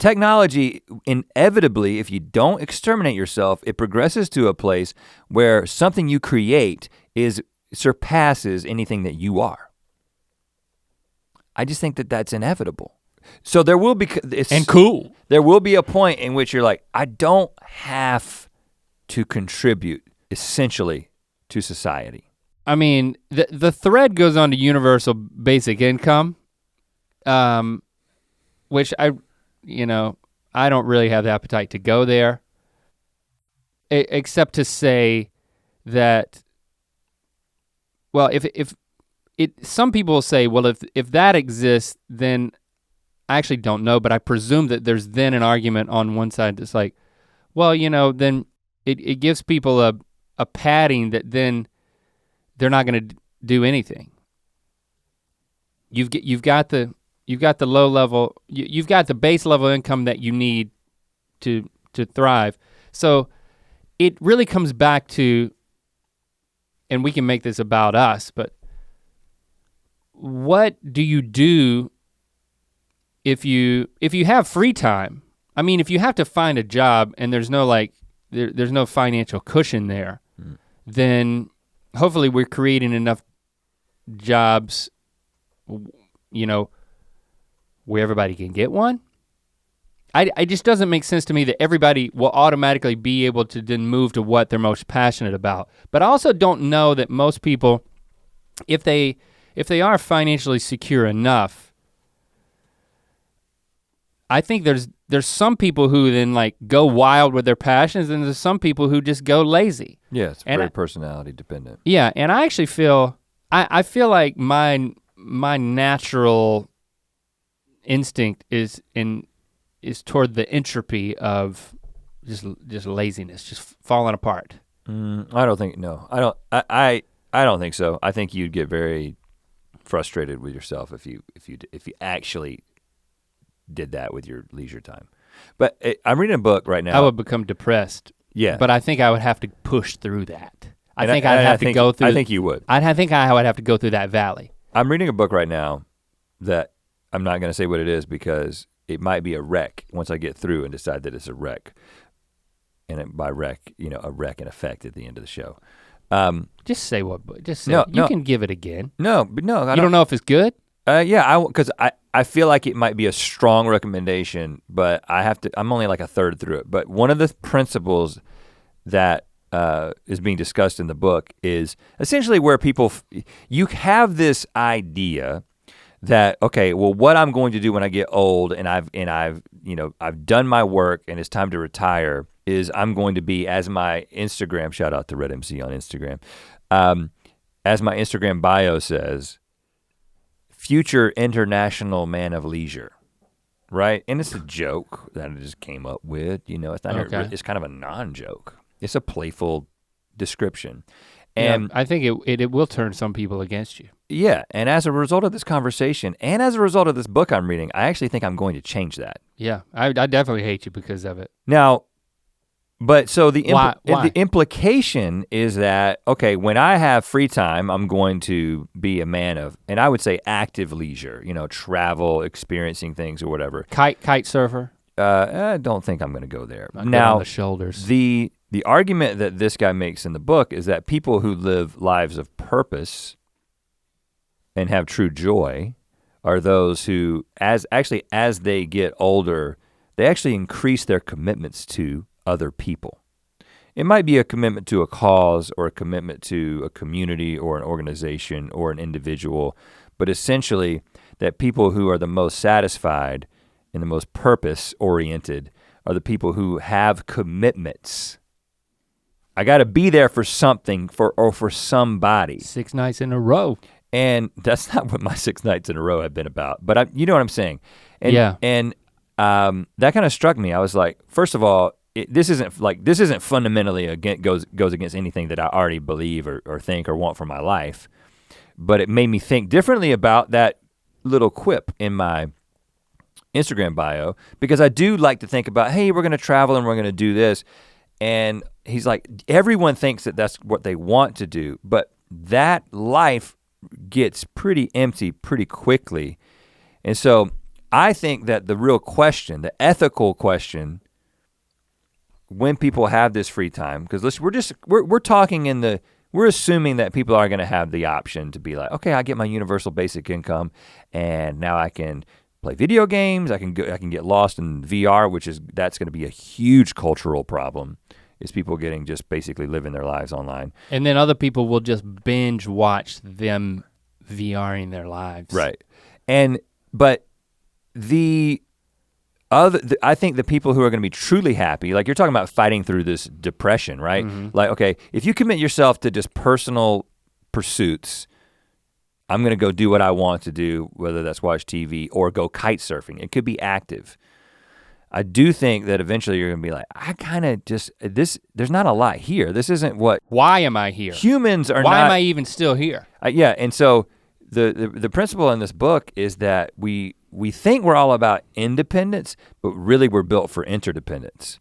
technology, inevitably, if you don't exterminate yourself, it progresses to a place where something you create surpasses anything that you are. I just think that that's inevitable. So there will be, and cool. There will be a point in which you're like, I don't have to contribute essentially to society. I mean, the thread goes on to universal basic income, which I don't really have the appetite to go there, except to say that, well, some people say, well, if that exists, then I actually don't know, but I presume that there's then an argument on one side that's like, well, then it gives people a padding that then they're not gonna do anything. You've got the low level, you've got the base level income that you need to thrive. So it really comes back to, and we can make this about us, but what do you do if you have free time? I mean, if you have to find a job and there's no there's no financial cushion there, then hopefully we're creating enough jobs, where everybody can get one. it just doesn't make sense to me that everybody will automatically be able to then move to what they're most passionate about. But I also don't know that most people, if they are financially secure enough, I think there's some people who then like go wild with their passions, and there's some people who just go lazy. Yeah, it's very personality dependent. Yeah, and I actually feel, I feel like my natural instinct is toward the entropy of just laziness, just falling apart. I don't think, no, I don't think so. I think you'd get very frustrated with yourself if you actually did that with your leisure time. But I'm reading a book right now. I would become depressed. Yeah. But I think I would have to push through that. I think I'd have to go through. I think you would. I think I would have to go through that valley. I'm reading a book right now that I'm not gonna say what it is because it might be a wreck once I get through and decide that it's a wreck. And by wreck, a wreck in effect at the end of the show. Just say what, just say no, you can give it again. No, but no, you don't know if it's good? Yeah, because I feel like it might be a strong recommendation, but I'm only like a third through it. But one of the principles that is being discussed in the book is essentially where people, you have this idea that, okay, well, what I'm going to do when I get old and I've done my work and it's time to retire is I'm going to be, as my Instagram, shout out to Red MC on Instagram, as my Instagram bio says, future international man of leisure, right? And it's a joke that I just came up with, it's not it's kind of a non-joke. It's a playful description. And I think it will turn some people against you. Yeah, and as a result of this conversation, and as a result of this book I'm reading, I actually think I'm going to change that. Yeah, I definitely hate you because of it. Now, but so the Why? implication is that, okay, when I have free time, I'm going to be a man of, and I would say active leisure, travel, experiencing things or whatever. Kite surfer? I don't think I'm gonna go there. Now, on the shoulders. The argument that this guy makes in the book is that people who live lives of purpose and have true joy are those who, as they get older, they actually increase their commitments to other people. It might be a commitment to a cause or a commitment to a community or an organization or an individual, but essentially that people who are the most satisfied and the most purpose-oriented are the people who have commitments. I gotta be there for something for somebody. 6 nights in a row. And that's not what my 6 nights in a row have been about, but you know what I'm saying. And, yeah. And that kind of struck me. I was like, first of all, this isn't fundamentally goes against anything that I already believe or think or want for my life, but it made me think differently about that little quip in my Instagram bio, because I do like to think about, hey, we're gonna travel and we're gonna do this. And he's like, everyone thinks that that's what they want to do, but that life gets pretty empty pretty quickly. And so I think that the real question, the ethical question, when people have this free time, because listen, we're talking we're assuming that people are gonna have the option to be like, okay, I get my universal basic income and now I can play video games, I can get lost in VR, that's gonna be a huge cultural problem, is people getting just basically living their lives online. And then other people will just binge watch them VRing their lives. Right, but I think the people who are gonna be truly happy, like you're talking about fighting through this depression, right? Mm-hmm. Like, okay, if you commit yourself to just personal pursuits, I'm gonna go do what I want to do, whether that's watch TV or go kite surfing. It could be active. I do think that eventually you're gonna be like, I kinda just, there's not a lot here. This isn't what. Why am I here? Humans are Why am I even still here? Yeah, and so the principle in this book is that we think we're all about independence, but really we're built for interdependence.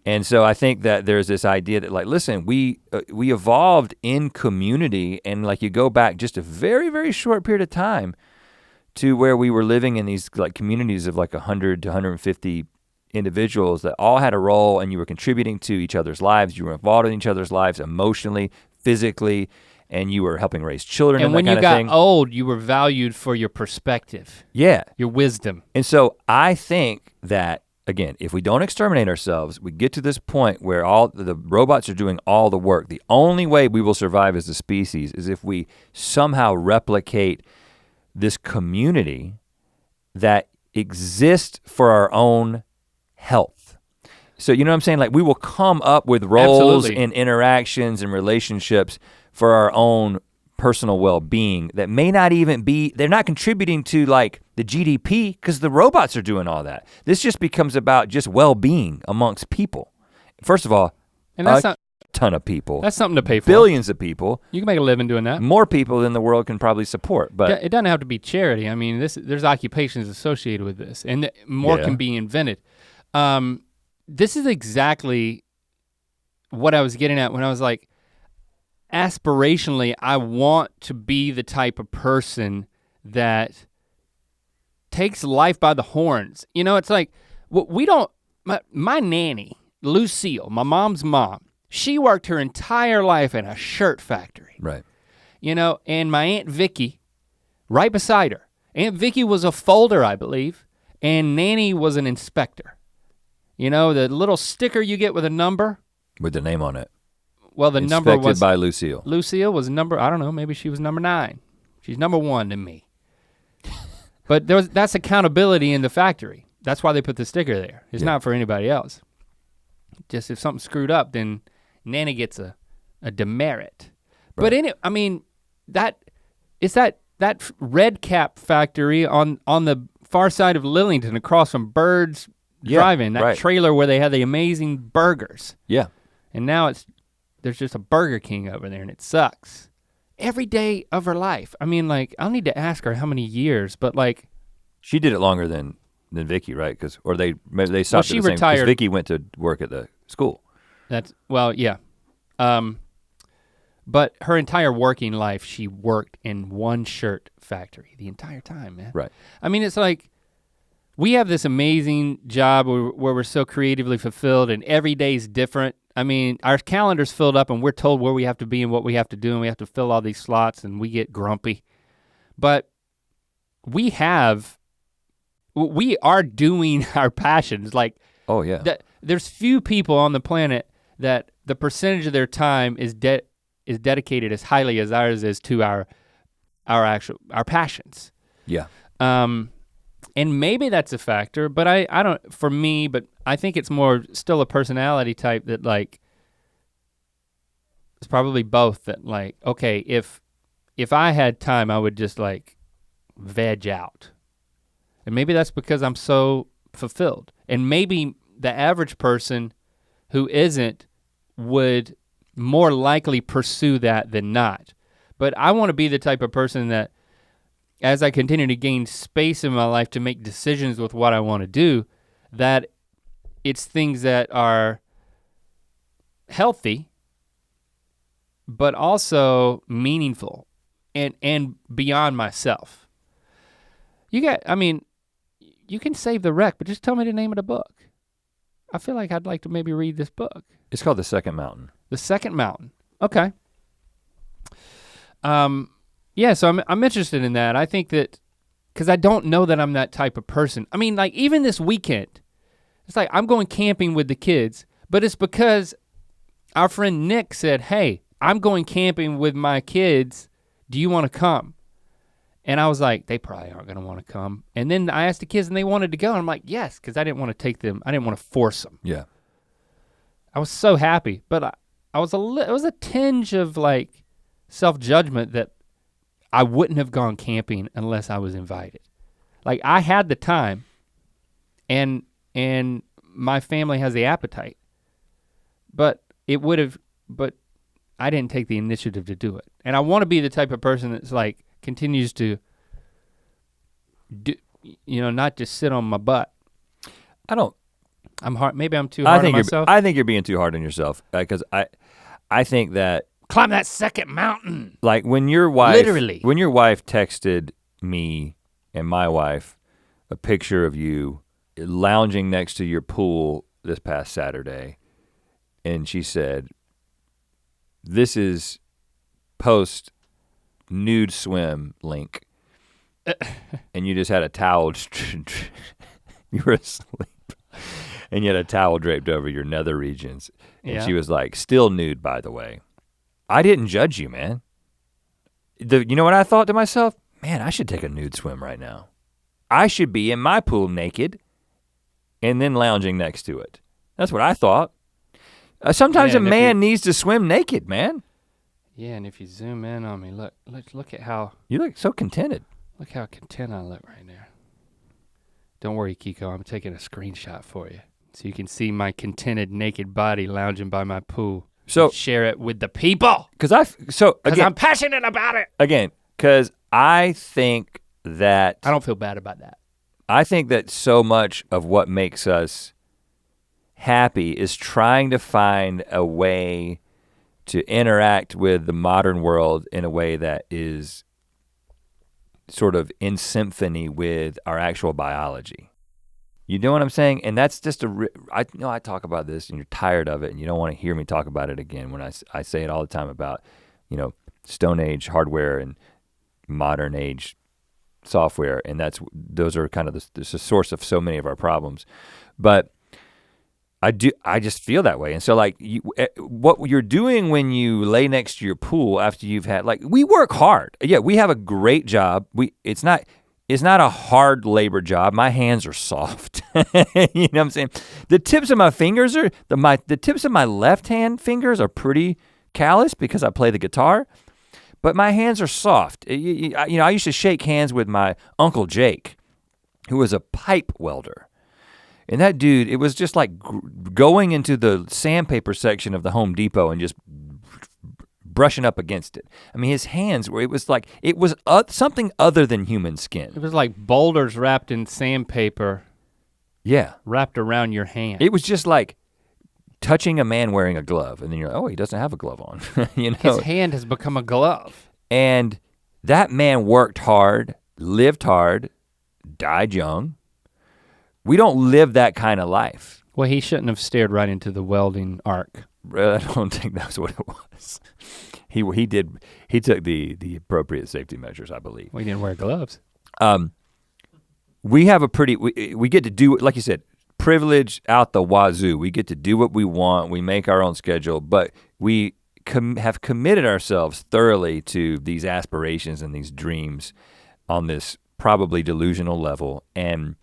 And so I think that there's this idea that, like, listen, we evolved in community, and like you go back just a very, very short period of time to where we were living in these like communities of like 100 to 150 individuals that all had a role, and you were contributing to each other's lives. You were involved in each other's lives emotionally, physically, and you were helping raise children. And when you got old, you were valued for your perspective. Yeah. Your wisdom. And so I think that again, if we don't exterminate ourselves, we get to this point where all the robots are doing all the work. The only way we will survive as a species is if we somehow replicate this community that exists for our own health. So you know what I'm saying? Like we will come up with roles and interactions and relationships for our own personal well-being that may not even be, they're not contributing to like the GDP because the robots are doing all that. This just becomes about just well-being amongst people. First of all, and that's not a ton of people. That's something to pay for. Billions of people. You can make a living doing that. More people than the world can probably support, but. It doesn't have to be charity. I mean, there's occupations associated with this and more can be invented. This is exactly what I was getting at when I was like, aspirationally, I want to be the type of person that takes life by the horns. You know, it's like, my nanny, Lucille, my mom's mom, she worked her entire life in a shirt factory. Right. You know, and my Aunt Vicky, right beside her. Aunt Vicky was a folder, I believe, and Nanny was an inspector. You know, the little sticker you get with a number. With the name on it. Well, the number was- Inspected by Lucille. Lucille was number, I don't know, maybe she was number 9. She's number 1 to me. But that's accountability in the factory. That's why they put the sticker there. It's not for anybody else. Just if something's screwed up, then Nanny gets a demerit. Right. But I mean, it's that red cap factory on the far side of Lillington across from Bird's Drive-In, that trailer where they had the amazing burgers. Yeah. And now there's just a Burger King over there and it sucks. Every day of her life. I mean, like, I'll need to ask her how many years, but like. She did it longer than Vicky, right? Or they stopped she at the retired. Same, Vicky went to work at the school. Yeah. But her entire working life, she worked in one shirt factory the entire time, man. Right. I mean, it's like, we have this amazing job where we're so creatively fulfilled and every day's different. I mean, our calendar's filled up and we're told where we have to be and what we have to do and we have to fill all these slots and we get grumpy. But we are doing our passions. Like, oh yeah. There's few people on the planet that the percentage of their time is dedicated as highly as ours is to our passions. Yeah. And maybe that's a factor, but I don't, for me, but I think it's more still a personality type that like, it's probably both that like, okay, if I had time, I would just like veg out. And maybe that's because I'm so fulfilled. And maybe the average person who isn't would more likely pursue that than not. But I wanna be the type of person that as I continue to gain space in my life to make decisions with what I wanna do, that it's things that are healthy, but also meaningful and beyond myself. You can save the wreck, but just tell me the name of the book. I feel like I'd like to maybe read this book. It's called The Second Mountain. The Second Mountain, okay. Yeah, so I'm interested in that. I think that, cause I don't know that I'm that type of person. I mean, like even this weekend, it's like I'm going camping with the kids, but it's because our friend Nick said, hey, I'm going camping with my kids. Do you wanna come? And I was like, they probably aren't gonna wanna come. And then I asked the kids and they wanted to go. And I'm like, yes, cause I didn't wanna take them, I didn't wanna force them. Yeah. I was so happy, but it was a tinge of like self-judgment that I wouldn't have gone camping unless I was invited. Like I had the time and my family has the appetite, but I didn't take the initiative to do it. And I wanna be the type of person that's like, continues to do, not just sit on my butt. Maybe I'm too hard on myself. I think you're being too hard on yourself because I think that climb that second mountain. Like when your wife texted me and my wife a picture of you lounging next to your pool this past Saturday, and she said, this is post nude swim link, and you just had a towel, you were asleep. and you had a towel draped over your nether regions. And she was like, still nude, by the way. I didn't judge you, man. You know what I thought to myself? Man, I should take a nude swim right now. I should be in my pool naked and then lounging next to it. That's what I thought. Sometimes a man needs to swim naked, man. Yeah, and if you zoom in on me, look at how. You look so contented. Look how content I look right now. Don't worry, Kiko, I'm taking a screenshot for you. So you can see my contented naked body lounging by my pool. So share it with the people. Because I'm passionate about it. Again, because I think that. I don't feel bad about that. I think that so much of what makes us happy is trying to find a way to interact with the modern world in a way that is sort of in symphony with our actual biology. You know what I'm saying? And that's just I know I talk about this and you're tired of it and you don't want to hear me talk about it again when I say it all the time about, Stone Age hardware and modern age software, and those are kind of the source of so many of our problems. But I just feel that way. And so like what you're doing when you lay next to your pool after you've had, like, we work hard. Yeah, we have a great job. It's not a hard labor job. My hands are soft. You know what I'm saying? The tips of my fingers the tips of my left hand fingers are pretty callous because I play the guitar, but my hands are soft. I used to shake hands with my Uncle Jake, who was a pipe welder. And that dude, it was just like going into the sandpaper section of the Home Depot and just brushing up against it. I mean, his hands it was something other than human skin. It was like boulders wrapped in sandpaper. Yeah. Wrapped around your hand. It was just like touching a man wearing a glove, and then you're like, oh, he doesn't have a glove on. His hand has become a glove. And that man worked hard, lived hard, died young. We don't live that kind of life. Well, he shouldn't have stared right into the welding arc. I don't think that's what it was. He took the appropriate safety measures, I believe. We didn't wear gloves. We have we get to do, like you said, privilege out the wazoo. We get to do what we want. We make our own schedule, but we have committed ourselves thoroughly to these aspirations and these dreams on this probably delusional level, and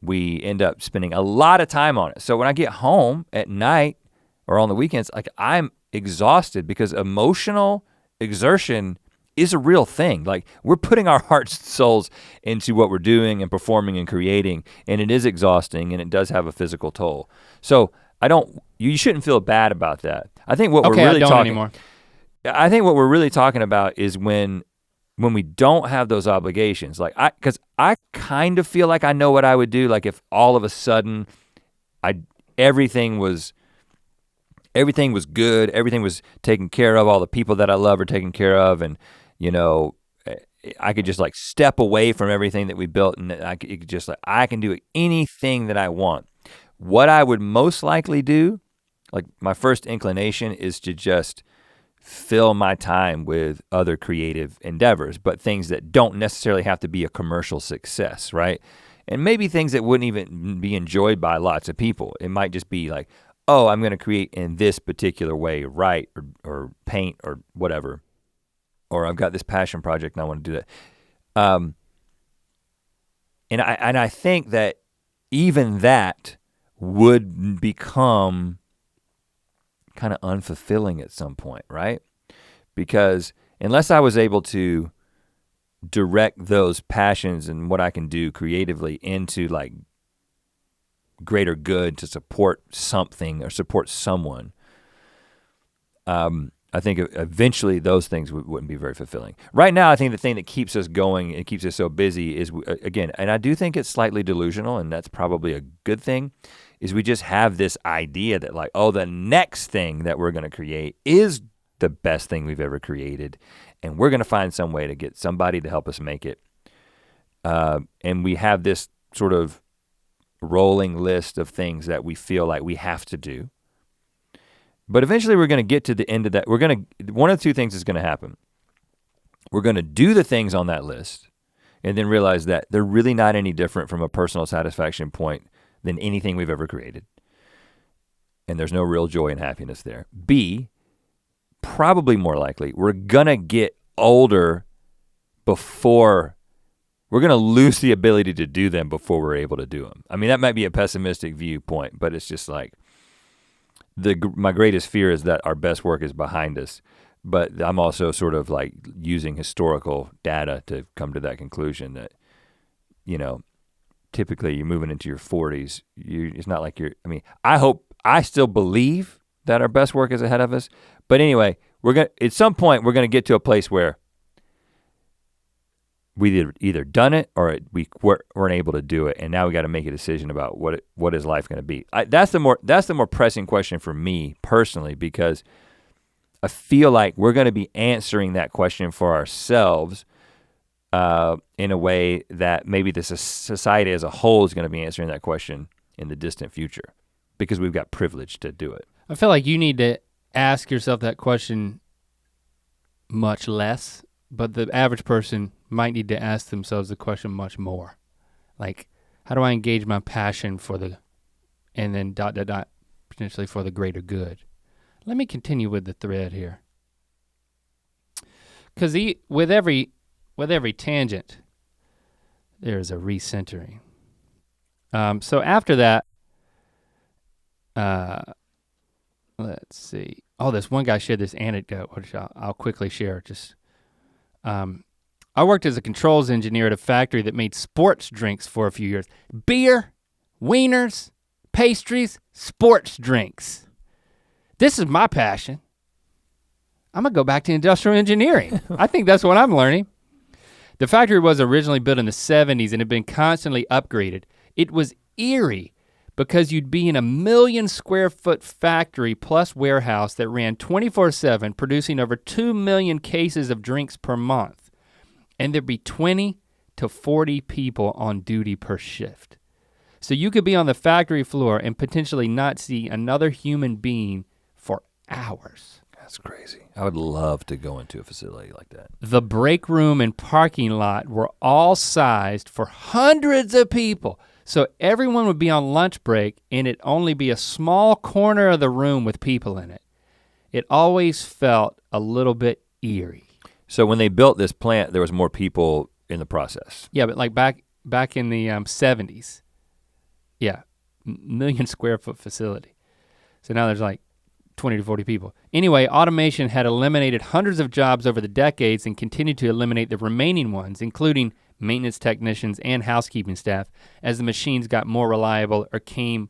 we end up spending a lot of time on it. So when I get home at night or on the weekends, like, I'm exhausted because emotional exertion is a real thing. Like, we're putting our hearts and souls into what we're doing and performing and creating, and it is exhausting and it does have a physical toll. So you shouldn't feel bad about that. I think what we're really I think what we're really talking about is when we don't have those obligations. Like, because I kind of feel like I know what I would do. Like, if all of a sudden everything was good, everything was taken care of, all the people that I love are taken care of, and I could just like step away from everything that we built, and I can do anything that I want. What I would most likely do, like, my first inclination is to just fill my time with other creative endeavors, but things that don't necessarily have to be a commercial success, right? And maybe things that wouldn't even be enjoyed by lots of people. It might just be like, oh, I'm gonna create in this particular way, write or paint or whatever. Or I've got this passion project and I wanna do that. And I think that even that would become kind of unfulfilling at some point, right? Because unless I was able to direct those passions and what I can do creatively into like greater good to support something or support someone, I think eventually those things wouldn't be very fulfilling. Right now, I think the thing that keeps us going and keeps us so busy is, again, and I do think it's slightly delusional, and that's probably a good thing, is we just have this idea that like, oh, the next thing that we're gonna create is the best thing we've ever created, and we're gonna find some way to get somebody to help us make it. And we have this sort of rolling list of things that we feel like we have to do. But eventually we're gonna get to the end of that. One of the two things is gonna happen. We're gonna do the things on that list and then realize that they're really not any different from a personal satisfaction point than anything we've ever created. and there's no real joy and happiness there. B, probably more likely, we're gonna get older before, we're gonna lose the ability to do them before we're able to do them. I mean, that might be a pessimistic viewpoint, but it's just like, my greatest fear is that our best work is behind us, but I'm also sort of like using historical data to come to that conclusion that, you know, typically you're moving into your 40s, it's not like I still believe that our best work is ahead of us, but anyway, at some point we're gonna get to a place where we either done it or we weren't able to do it, and now we got to make a decision about what is life going to be. That's the more pressing question for me personally, because I feel like we're going to be answering that question for ourselves in a way that maybe the society as a whole is going to be answering that question in the distant future, because we've got privilege to do it. I feel like you need to ask yourself that question much less, but the average person might need to ask themselves the question much more. Like, how do I engage my passion for and then ... potentially for the greater good? Let me continue with the thread here. Because with every tangent, there's a recentering. So after that, let's see. Oh, this one guy shared this anecdote, which I'll quickly share. I worked as a controls engineer at a factory that made sports drinks for a few years. Beer, wieners, pastries, sports drinks. This is my passion. I'm gonna go back to industrial engineering. I think that's what I'm learning. The factory was originally built in the 70s and had been constantly upgraded. It was eerie because you'd be in a 1 million square foot factory plus warehouse that ran 24/7, producing over 2 million cases of drinks per month. And there'd be 20 to 40 people on duty per shift. So you could be on the factory floor and potentially not see another human being for hours. That's crazy. I would love to go into a facility like that. The break room and parking lot were all sized for hundreds of people. So everyone would be on lunch break and it'd only be a small corner of the room with people in it. It always felt a little bit eerie. So when they built this plant, there was more people in the process. Yeah, but like back in the 70s, yeah, 1 million square foot facility. So now there's like 20 to 40 people. Anyway, automation had eliminated hundreds of jobs over the decades and continued to eliminate the remaining ones, including maintenance technicians and housekeeping staff, as the machines got more reliable or came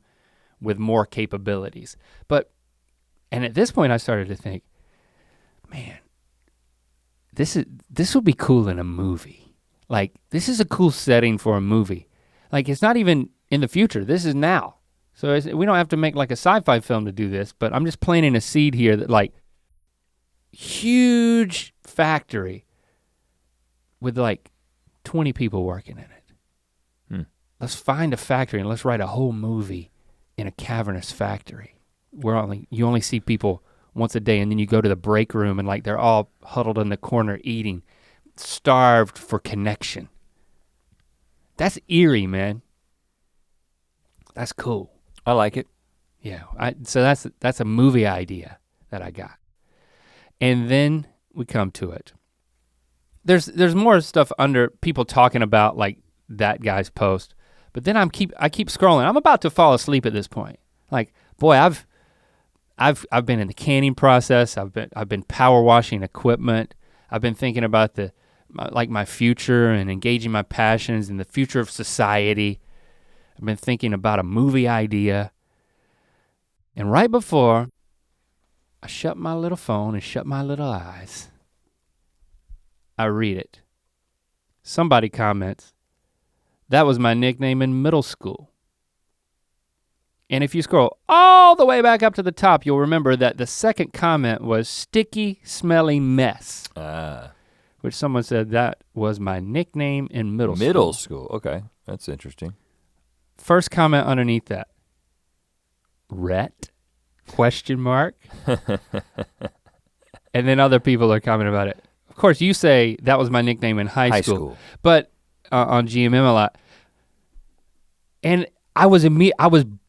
with more capabilities. And at this point I started to think, man, this would be cool in a movie. Like, this is a cool setting for a movie. Like, it's not even in the future, this is now. So we don't have to make like a sci-fi film to do this, but I'm just planting a seed here that like, huge factory with like 20 people working in it. Let's find a factory and let's write a whole movie in a cavernous factory where you only see people once a day, and then you go to the break room and like they're all huddled in the corner eating, starved for connection. That's eerie, man. That's cool. I like it. Yeah, so that's a movie idea that I got. And then we come to it. There's more stuff under people talking about like that guy's post, but then I keep scrolling. I'm about to fall asleep at this point. Like, boy, I've been in the canning process. I've been power washing equipment. I've been thinking about my future and engaging my passions and the future of society. I've been thinking about a movie idea. And right before I shut my little phone and shut my little eyes, I read it. Somebody comments, "That was my nickname in middle school." And if you scroll all the way back up to the top, you'll remember that the second comment was "sticky, smelly mess." Which someone said that was my nickname in middle school. Middle school, okay, that's interesting. First comment underneath that, Rhett, ? And then other people are commenting about it. Of course, you say that was my nickname in high school. But on GMM a lot. And I was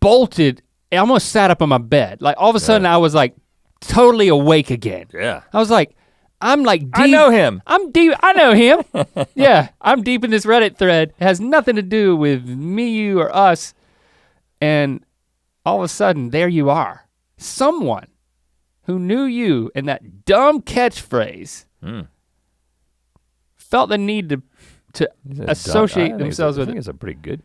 bolted almost sat up on my bed. Like all of a sudden I was like totally awake again. Yeah. I was like, I'm like deep. I know him. I'm deep, I know him. Yeah, I'm deep in this Reddit thread. It has nothing to do with me, you, or us. And all of a sudden, there you are. Someone who knew you and that dumb catchphrase felt the need to associate themselves with it. I think it's a pretty good,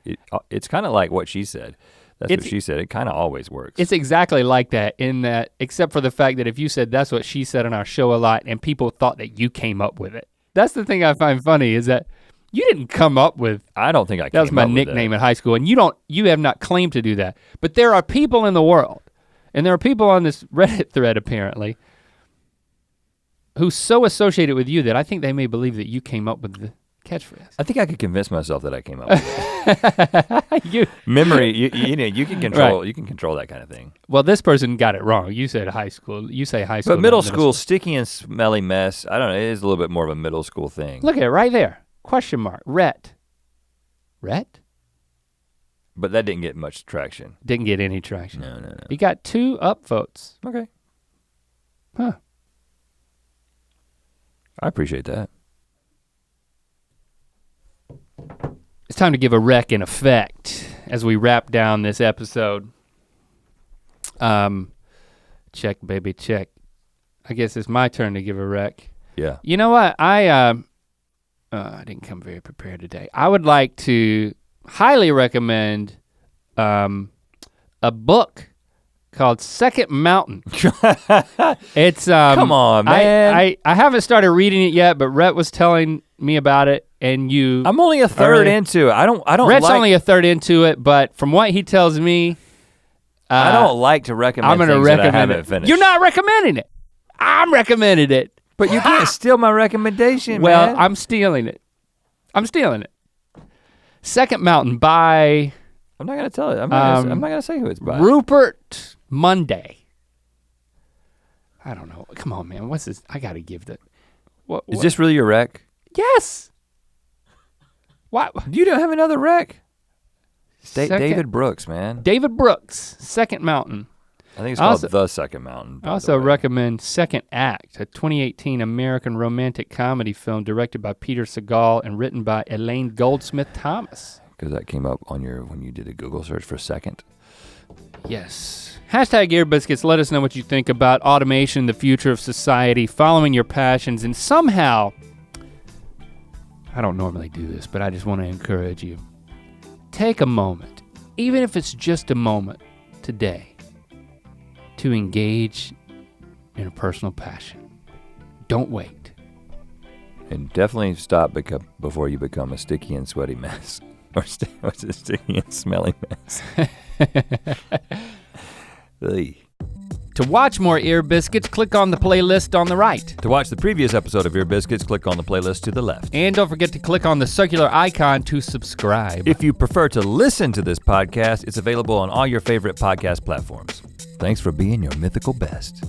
it's kind of like what she said. That's what she said. It kind of always works. It's exactly like that in that, except for the fact that if you said that's what she said on our show a lot and people thought that you came up with it. That's the thing I find funny is that you didn't come up with. I don't think I came That was my up with nickname in high school and you have not claimed to do that. But there are people in the world, and there are people on this Reddit thread apparently, who so associate it with you that I think they may believe that you came up with the catchphrase. I think I could convince myself that I came up with it. Memory, you know, you can control that kind of thing. Well, this person got it wrong. You said high school. You say high school. But middle school, sticky and smelly mess. I don't know. It is a little bit more of a middle school thing. Look at it right there. Question mark. Rhett. Rhett? But that didn't get much traction. Didn't get any traction. No. He got 2 upvotes. Okay. Huh. I appreciate that. It's time to give a rec in effect as we wrap down this episode. Check, baby, check. I guess it's my turn to give a rec. Yeah. You know what? I didn't come very prepared today. I would like to highly recommend a book called Second Mountain. It's Come on, man. I haven't started reading it yet, but Rhett was telling me about it, and you. I'm only a third into it. I don't. Rhett's only a third into it, but from what he tells me, I don't like to recommend. I'm going to recommend that I haven't it. Finished. You're not recommending it. I'm recommending it. But you can't steal my recommendation, well, man. I'm stealing it. Second Mountain by. I'm not gonna tell it. I'm not gonna say who it's by. Rupert Monday. I don't know. Come on, man. What's this? I gotta give the. What? Is this really your rec? Yes. What? You don't have another rec? David Brooks, man. David Brooks, Second Mountain. I think it's called The Second Mountain. I also recommend Second Act, a 2018 American romantic comedy film directed by Peter Segal and written by Elaine Goldsmith Thomas. Because that came up on when you did a Google search for second. Yes. Hashtag Ear Biscuits, let us know what you think about automation, the future of society, following your passions, and somehow, I don't normally do this, but I just want to encourage you. Take a moment, even if it's just a moment today, to engage in a personal passion. Don't wait. And definitely stop before you become a sticky and sweaty mess. Or what's a sticky and smelly mess? To watch more Ear Biscuits, click on the playlist on the right. To watch the previous episode of Ear Biscuits, click on the playlist to the left. And don't forget to click on the circular icon to subscribe. If you prefer to listen to this podcast, it's available on all your favorite podcast platforms. Thanks for being your mythical best.